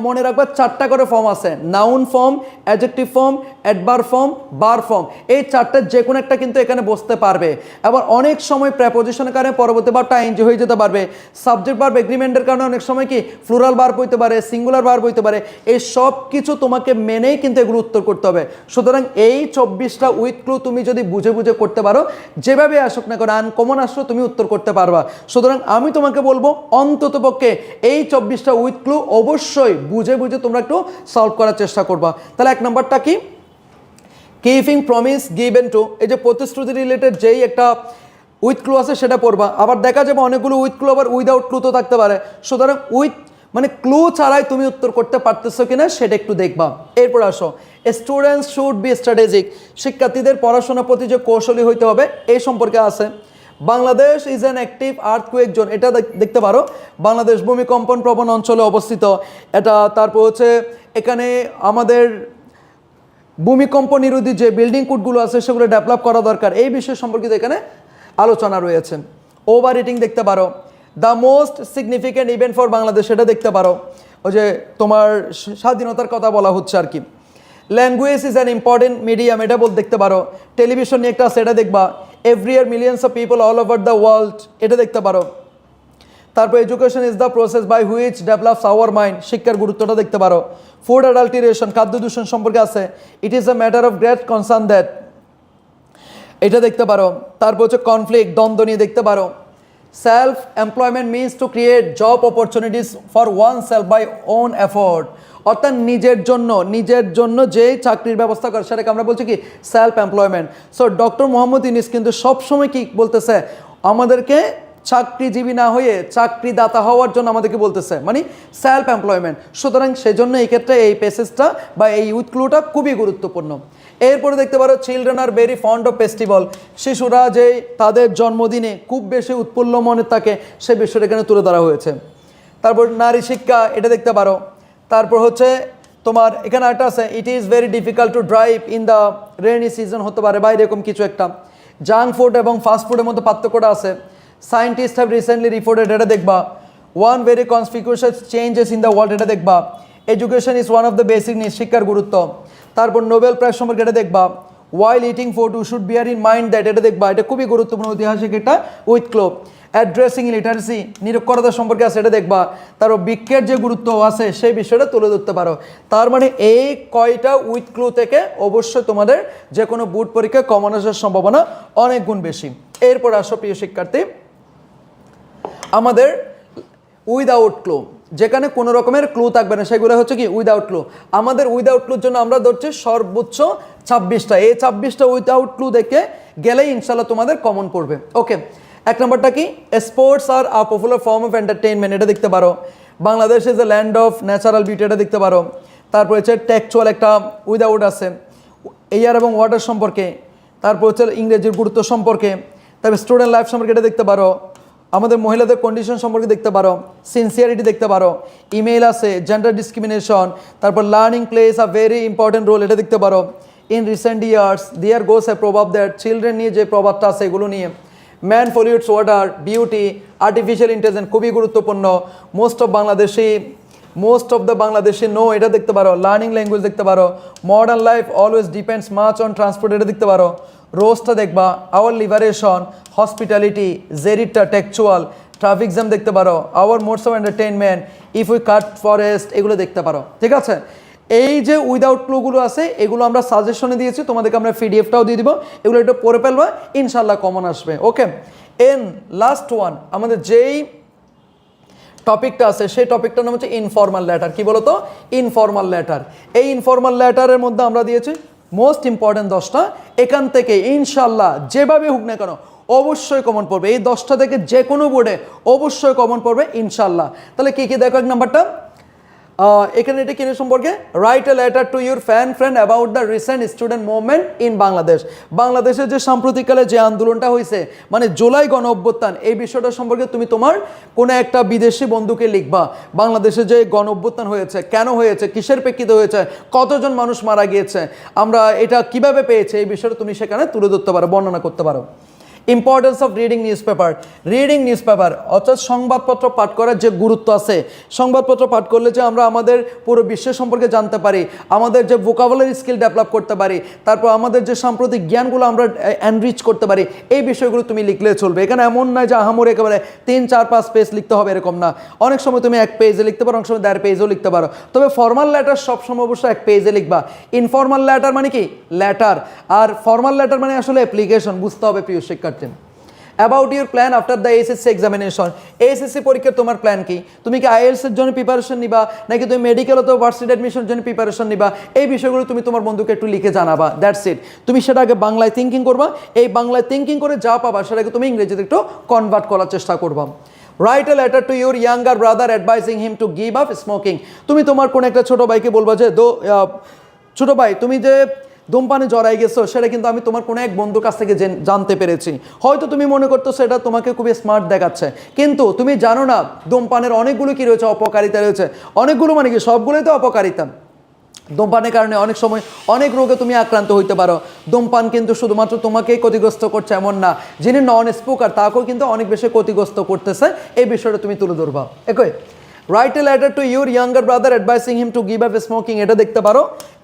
মনে রাখবা 4টা করে ফর্ম আছে, noun form, adjective form, adverb form, বার ফর্ম। এই 4টার যে কোনো একটা কিন্তু এখানে বসতে পারবে। আবার অনেক সময় প্রেপোজিশনের কারণে পরবর্তী বারটা আইএনজি হয়ে যেতে পারবে। সাবজেক্ট ভার্ব এগ্রিমেন্টের কারণে অনেক সময় কি প্লুরাল ভার্ব হইতে পারে, সিঙ্গুলার ভার্ব হইতে পারে। এই সব কিছু তোমাকে মেনেই কিন্তু এগুলো উত্তর করতে হবে। সুতরাং এই 24টা উইথ ক্লু তুমি যদি বুঝে বুঝে করতে পারো, যেভাবে আসুক না কেন আনকমন আসলো তুমি উত্তর করতে পারবা। সুতরাং আমি তোমাকে বলবো অন্ততপক্ষে এই 24টা উইথ ক্লু অবশ্যই বুঝে বুঝে তোমরা একটু সলভ করার চেষ্টা করবা। তাহলে 1 নম্বরটা কি, কিপিং প্রমিস গিভেন টু, এই যে প্রতিশ্রুতি রিলেটেড যেই একটা উইথ ক্লু আছে সেটা পড়বা। আবার দেখা যাবে অনেকগুলো উইথ ক্লু আবার উইদাউট ক্লু তো থাকতে পারে। সুতরাং উইথ মানে ক্লু ছাড়াই তুমি উত্তর করতে পারতেছো কিনা সেটা একটু দেখবা। এরপর আসো, স্টুডেন্টস শুড বি স্ট্র্যাটেজিক, শিক্ষার্থীদের পড়াশোনার প্রতি যে কৌশলী হইতে হবে এই সম্পর্কে আছে। Bangladesh is an active earthquake zone, এটা দেখতে পারো। বাংলাদেশ ভূমিকম্পন প্রবণ অঞ্চলে অবস্থিত এটা। তারপর হচ্ছে এখানে আমাদের ভূমিকম্প নিরোধী যে বিল্ডিং কোডগুলো আছে সেগুলো ডেভেলপ করা দরকার, এই বিষয় সম্পর্কিত এখানে আলোচনা রয়েছে। ওভার রেটিং দেখতে পারো। The most significant event for Bangladesh, সেটা দেখতে পারো। ওই যে তোমার স্বাধীনতার কথা বলা হচ্ছে আর কি। Language is an important medium, এটা বল দেখতে পারো। টেলিভিশন নিয়ে একটা আছে, এটা দেখবা। Every year millions of people all over the world, এটা দেখতে পারো। তারপর education is the process by which develops our mind, শিক্ষার গুরুত্বটা দেখতে পারো। ফুড অ্যাডাল্টারেশন, খাদ্য দূষণ সম্পর্কে আছে। It is a matter of great concern that, এটা দেখতে পারো। তারপর হচ্ছে কনফ্লিক্ট, দ্বন্দ্ব নিয়ে দেখতে পারো। Self employment means to create job opportunities for one self by own effort, অর্থাৎ নিজের জন্য যে চাকরির ব্যবস্থা করে সেটাকে আমরা বলছি কি self employment. So doctor Mohammad Yunus কিন্তু সবসময় কি বলতেছে, আমাদেরকে চাকরিজীবী না হয়ে চাকরিদাতা হওয়ার জন্য আমাদেরকে বলতেছে, মানে সেলফ এমপ্লয়মেন্ট। সুতরাং সেজন্য এই ক্ষেত্রে এই প্যাসেজটা বা এই উইথ ক্লুটা খুবই গুরুত্বপূর্ণ। এরপরে দেখতে পারো children are very fond of festival, শিশুরা যে তাদের জন্মদিনে খুব বেশি উৎফুল্ল মনে থাকে সে বিষয়টা এখানে তুলে ধরা হয়েছে। তারপর নারী শিক্ষা, এটা দেখতে পারো। তারপর হচ্ছে তোমার এখানে একটা আছে, it is very difficult to drive in the rainy season, হতে পারে বা এরকম কিছু একটা। জাঙ্ক ফুড এবং ফাস্ট ফুডের মধ্যে পার্থক্যটা আছে। সায়েন্টিস্ট হ্যাভ রিসেন্টলি রিপোর্টেড, এটা দেখবা। One very conspicuous changes in the world, এটা দেখবা। Education is one of the basic needs, শিক্ষার গুরুত্ব। তারপর নোবেল প্রাইজ সম্পর্কে এটা দেখবা। While eating food you should bear in mind that, এটা দেখবা। এটা খুবই গুরুত্বপূর্ণ ঐতিহাসিক একটা উইথ ক্লো। অ্যাড্রেসিং লিটারেসি, নিরক্ষরতা সম্পর্কে আছে, এটা দেখবা। তারপর বৃক্ষের যে গুরুত্ব আছে সেই বিষয়টা তুলে ধরতে পারো। তার মানে এই কয়টা উইথ ক্লু থেকে অবশ্যই তোমাদের যে কোনো বোর্ড পরীক্ষায় কমন আসার সম্ভাবনা অনেক গুণ বেশি। এরপর আসো প্রিয় শিক্ষার্থী, আমাদের উইদাউট ক্লু, যেখানে কোনো রকমের ক্লু থাকবে না সেগুলো হচ্ছে কি উইদাউট ক্লু। আমাদের উইদাউট ক্লুর জন্য আমরা ধরছি সর্বোচ্চ 26টা। এই 26টা উইদাউট ক্লু দেখে গেলেই ইনশাল্লাহ তোমাদের কমন পড়বে। ওকে, 1 নম্বরটা কি, sports are a popular form of entertainment, এটা দেখতে পারো। Bangladesh is a land of natural beauty, এটা দেখতে পারো। তারপর হচ্ছে টেক্সচুয়াল একটা উইদাউট আছে, এয়ার এবং ওয়াটার সম্পর্কে। তারপর হচ্ছে ইংরেজির গুরুত্ব সম্পর্কে। তারপর স্টুডেন্ট লাইফ সম্পর্কে এটা দেখতে পারো। আমাদের মহিলাদের কন্ডিশন সম্পর্কে দেখতে পারো। সিনসিয়ারিটি দেখতে পারো। ইমেইল আছে, জেন্ডার ডিসক্রিমিনেশন। তারপর learning plays a very important role, এটা দেখতে পারো। In recent years there goes a প্রভাব দ্যাট, চিলড্রেন নিয়ে যে প্রভাবটা আছে এগুলো নিয়ে। Man pollutes water, beauty, artificial intelligence খুবই গুরুত্বপূর্ণ। Most of the Bangladeshi know, এটা দেখতে পারো। লার্নিং ল্যাঙ্গুয়েজ দেখতে পারো। Modern life always depends much on transport, এটা দেখতে পারো। রোজটা দেখবা। আওয়ার লিবারেশন, হসপিটালিটি, জেরিটা, টেক্সচুয়াল, ট্রাফিক জ্যাম দেখতে পারো, our modes of entertainment, if we cut forest, এগুলো দেখতে পারো। ঠিক আছে, এই যে উইদাউট ক্লুগুলো আছে এগুলো আমরা সাজেশনে দিয়েছি, তোমাদেরকে আমরা পিডিএফটাও দিয়ে দিব, এগুলো একটু পড়ে ফেলবা, ইনশাল্লাহ কমন আসবে। ওকে, এন লাস্ট ওয়ান, আমাদের যেই টপিকটা আছে সেই টপিকটার নাম হচ্ছে ইনফর্মাল লেটার। কি বলতো? Informal letter. এই ইনফর্মাল লেটারের মধ্যে আমরা দিয়েছি মোস্ট ইম্পর্টেন্ট 10টা। এখান থেকে ইনশাল্লাহ যেভাবে হোক না কেন অবশ্যই কমন পড়বে, এই 10টা থেকে যে কোনো বোর্ডে অবশ্যই কমন পড়বে ইনশাল্লাহ। তাহলে কি কি দেখো, এক নাম্বারটা এখানে এটা কিনে সম্পর্কে, right a letter to your friend about the recent student movement in Bangladesh. বাংলাদেশের যে সাম্প্রতিককালে যে আন্দোলনটা হয়েছে, মানে জুলাই গণ অভ্যুত্থান, এই বিষয়টা সম্পর্কে তুমি তোমার কোনো একটা বিদেশি বন্ধুকে লিখবা। বাংলাদেশে যে গণ অভ্যুত্থান হয়েছে, কেন হয়েছে, কিসের প্রেক্ষিতে হয়েছে, কতজন মানুষ মারা গিয়েছে, আমরা এটা কিভাবে পেয়েছি, এই বিষয়টা তুমি সেখানে তুলে ধরতে পারো, বর্ণনা করতে পারো। Importance of reading news paper অর্থাৎ সংবাদপত্র পাঠ করার যে গুরুত্ব আছে, সংবাদপত্র পাঠ করলে যে আমরা আমাদের পুরো বিশ্বের সম্পর্কে জানতে পারি, আমাদের যে ভোকাবুলারি স্কিল ডেভেলপ করতে পারি, তারপর আমাদের যে সাম্প্রতিক জ্ঞানগুলো আমরা এনরিচ করতে পারি, এই বিষয়গুলো তুমি লিখলে চলবে। এখানে এমন নয় যে আহামরি একেবারে 3, 4, 5 পেজ লিখতে হবে, এরকম না। অনেক সময় তুমি 1 পেজে লিখতে পারো, অনেক সময় 1.5 পেজও লিখতে পারো। তবে ফর্মাল লেটার সবসময় অবশ্যই 1 পেজে লিখবা। ইনফর্মাল লেটার মানে কি? লেটার। আর ফর্মাল লেটার মানে আসলে অ্যাপ্লিকেশন, বুঝতে হবে প্রিয় শিক্ষার্থী। About your plan after the SSC examination. SSC পরীক্ষার তোমার প্ল্যান কি? তুমি কি আইএলটিএস এর জন্য প্রিপারেশন নিবা, নাকি তুমি মেডিকেল অথবা ভার্সিটি অ্যাডমিশনের জন্য প্রিপারেশন নিবা? এই বিষয়গুলো তুমি তোমার বন্ধুকে একটু লিখে জানাবা, দ্যাটস ইট। তুমি সেটা আগে বাংলায় থিঙ্কিং করবা, এই বাংলায় থিঙ্কিং করে যা পাবা সেটাকে তুমি ইংরেজিতে একটু কনভার্ট করার চেষ্টা করবা। Right a letter to your younger brother advising him to give up smoking. তুমি তোমার কোন একটা ছোট ভাইকে বলবা যে ছোট ভাই, তুমি যে ধূমপানে জড়াই গেছো সেটা কিন্তু আমি তোমার কোনো এক বন্ধুর কাছ থেকে জানতে পেরেছি। হয়তো তুমি মনে করতো সেটা তোমাকে খুবই স্মার্ট দেখাচ্ছে, কিন্তু তুমি জানো না ধূমপানের অনেকগুলো কি রয়েছে, অপকারিতা রয়েছে। অনেকগুলো মানে কি, সবগুলোই তো অপকারিতা। ধূমপানের কারণে অনেক সময় অনেক রোগে তুমি আক্রান্ত হইতে পারো। ধূমপান কিন্তু শুধুমাত্র তোমাকেই ক্ষতিগ্রস্ত করছে এমন না, যিনি নন স্মোকার তাকেও কিন্তু অনেক বেশি ক্ষতিগ্রস্ত করতেছে, এই বিষয়টা তুমি তুলে ধরবা। একই right a letter to your younger brother advising him to give up smoking, এটা দেখতে পারো।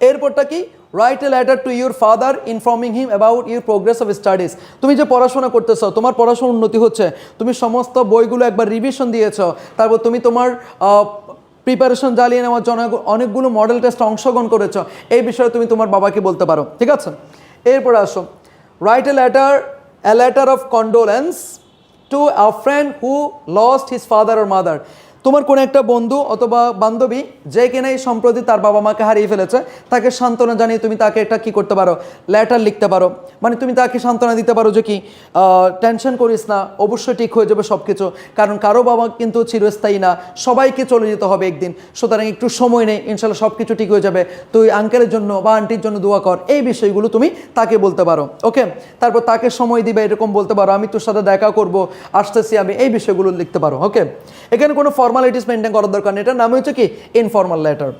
এরপরটা কি? Right a letter to your father informing him about your progress of studies. তুমি যে পড়াশোনা করতেছো, তোমার পড়াশোনার উন্নতি হচ্ছে, তুমি সমস্ত বইগুলো একবার রিভিশন দিয়েছো, তারপর তুমি তোমার প্রিপারেশন জ্বালিয়ে নেওয়ার জন্য অনেকগুলো মডেল টেস্টে অংশগ্রহণ করেছো, এই বিষয়ে তুমি তোমার বাবাকে বলতে পারো। ঠিক আছে, এরপরে আসো, right a letter of condolence to a friend who lost his father or mother. তোমার কোনো একটা বন্ধু অথবা বান্ধবী যে কিনা এই সম্প্রতি তার বাবা মাকে হারিয়ে ফেলেছে, তাকে সান্ত্বনা জানিয়ে তুমি তাকে একটা কী করতে পারো, লেটার লিখতে পারো। মানে তুমি তাকে সান্ত্বনা দিতে পারো যে কি টেনশন করিস না, অবশ্যই ঠিক হয়ে যাবে সব কিছু, কারণ কারো বাবা কিন্তু চিরস্থায়ী না, সবাইকে চলে যেতে হবে একদিন, সুতরাং একটু সময় নেই, ইনশাল্লাহ সব কিছু ঠিক হয়ে যাবে, তুই আঙ্কেলের জন্য বা আন্টির জন্য দোয়া কর, এই বিষয়গুলো তুমি তাকে বলতে পারো। ওকে, তারপর তাকে সময় দিবে এরকম বলতে পারো, আমি তোর সাথে দেখা করব, আসতেছি আমি, এই বিষয়গুলো লিখতে পারো। ওকে, এখানে কোনো ফর্মালিটিস মেনটেন করার দরকার নেই, এটার নাম হচ্ছে কি? Informal letter.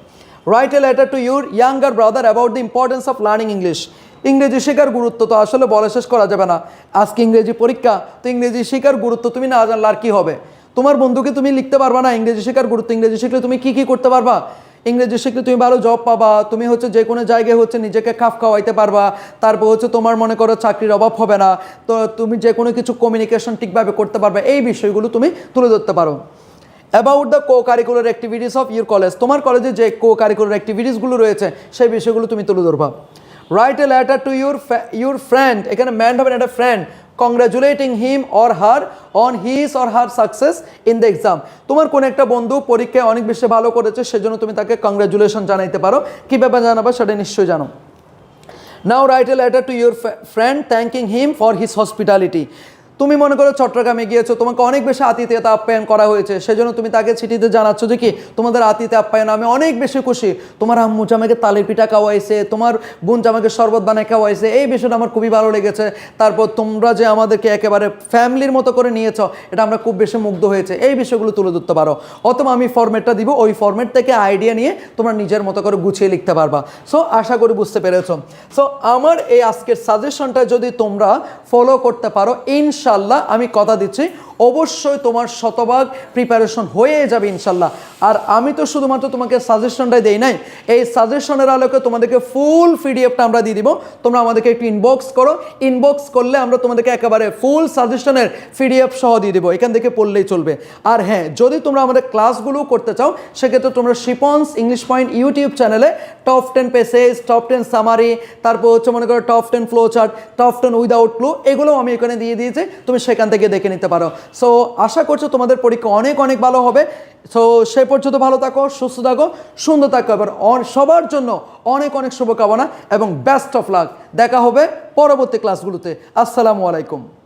Right a letter to your younger brother about the importance of learning English. ইংরেজি শেখার গুরুত্ব তো আসলে বলে শেষ করা যাবে না। আজকে ইংরেজি পরীক্ষা, তো ইংরেজি শেখার গুরুত্ব তুমি না জানলে আর কি হবে? তোমার বন্ধুকে তুমি লিখতে পারবা না ইংরেজি শেখার গুরুত্ব। ইংরেজি শিখলে তুমি কি কি করতে পারবা? ইংরেজি শিখলে তুমি ভালো জব পাবা, তুমি হচ্ছে যে কোনো জায়গায় হচ্ছে নিজেকে খাপ খাওয়াইতে পারবা, তারপর হচ্ছে তোমার মনে করো চাকরির অভাব হবে না, তো তুমি যে কোনো কিছু কমিউনিকেশন ঠিকভাবে করতে পারবে, এই বিষয়গুলো তুমি তুলে ধরতে পারো। About the co curricular activities of your college. তোমার কলেজে যে কো কারিকুলার অ্যাক্টিভিটিসগুলো রয়েছে সেই বিষয়গুলো তুমি তুলে ধরবা। Right a letter to your friend, এখানে ম্যান হবে না, একটা friend, congratulating him or her on his or her success in the exam. তোমার কোন একটা বন্ধু পরীক্ষায় অনেক বেশি ভালো করেছে, সেজন্য তুমি তাকে কংগ্রাচুলেশন জানাইতে পারো। কীভাবে জানাবা সেটা নিশ্চয়ই জানো। Now write a letter to your friend thanking him for his hospitality. তুমি মনে করো চট্টগ্রামে গিয়েছো, তোমাকে অনেক বেশি আতিথেয়তা আপ্যায়ন করা হয়েছে, সেজন্য তুমি তাকে চিঠিতে জানাচ্ছ যে কি তোমাদের আতিথ্য আপ্যায়ন আমি অনেক বেশি খুশি, তোমার আম্মু জামাইকে তালের পিঠা খাওয়াইছে, তোমার বোন জামাইকে শরবত বানায় খাওয়াইছে, এই বিষয়টা আমার খুবই ভালো লেগেছে, তারপর তোমরা যে আমাদেরকে একেবারে ফ্যামিলির মতো করে নিয়েছো, এটা আমরা খুব বেশি মুগ্ধ হয়েছে, এই বিষয়গুলো তুলে ধরতে পারো। অথবা আমি ফরম্যাটটা দিব, ওই ফরম্যাট থেকে আইডিয়া নিয়ে তোমরা নিজের মতো করে গুছিয়ে লিখতে পারবা। সো আশা করি বুঝতে পেরেছো। সো আমার এই আজকের সাজেশনটা যদি তোমরা ফলো করতে পারো, ইনশাল্লাহ আমি কথা দিচ্ছি অবশ্যই তোমার শতভাগ প্রিপারেশন হয়ে যাবে ইনশাল্লাহ। আর আমি তো শুধুমাত্র তোমাকে সাজেশনটাই দেই নাই, এই সাজেশনের আলোকে তোমাদেরকে ফুল পিডিএফটা আমরা দিয়ে দিব। তোমরা আমাদেরকে একটু ইনবক্স করো, ইনবক্স করলে আমরা তোমাদেরকে একেবারে ফুল সাজেশনের পিডিএফ সহ দিয়ে দিব, এখান থেকে পড়লেই চলবে। আর হ্যাঁ, যদি তোমরা আমাদের ক্লাসগুলো করতে চাও সেক্ষেত্রে তোমরা শিপন্স ইংলিশ পয়েন্ট ইউটিউব চ্যানেলে টপ 10 পেসেজ, টপ 10 সামারি, তারপর হচ্ছে মনে করো top 10 flow chart, top 10 without clue, এগুলোও আমি এখানে দিয়ে দিয়েছি, তুমি সেখান থেকে দেখে নিতে পারো। সো আশা করছো তোমাদের পরীক্ষা অনেক অনেক ভালো হবে। সো সে পর্যন্ত ভালো থাকো, সুস্থ থাকো, সুন্দর থাকো। এবার সবার জন্য অনেক অনেক শুভকামনা এবং বেস্ট অফ লাক। দেখা হবে পরবর্তী ক্লাসগুলোতে। আসসালামু আলাইকুম।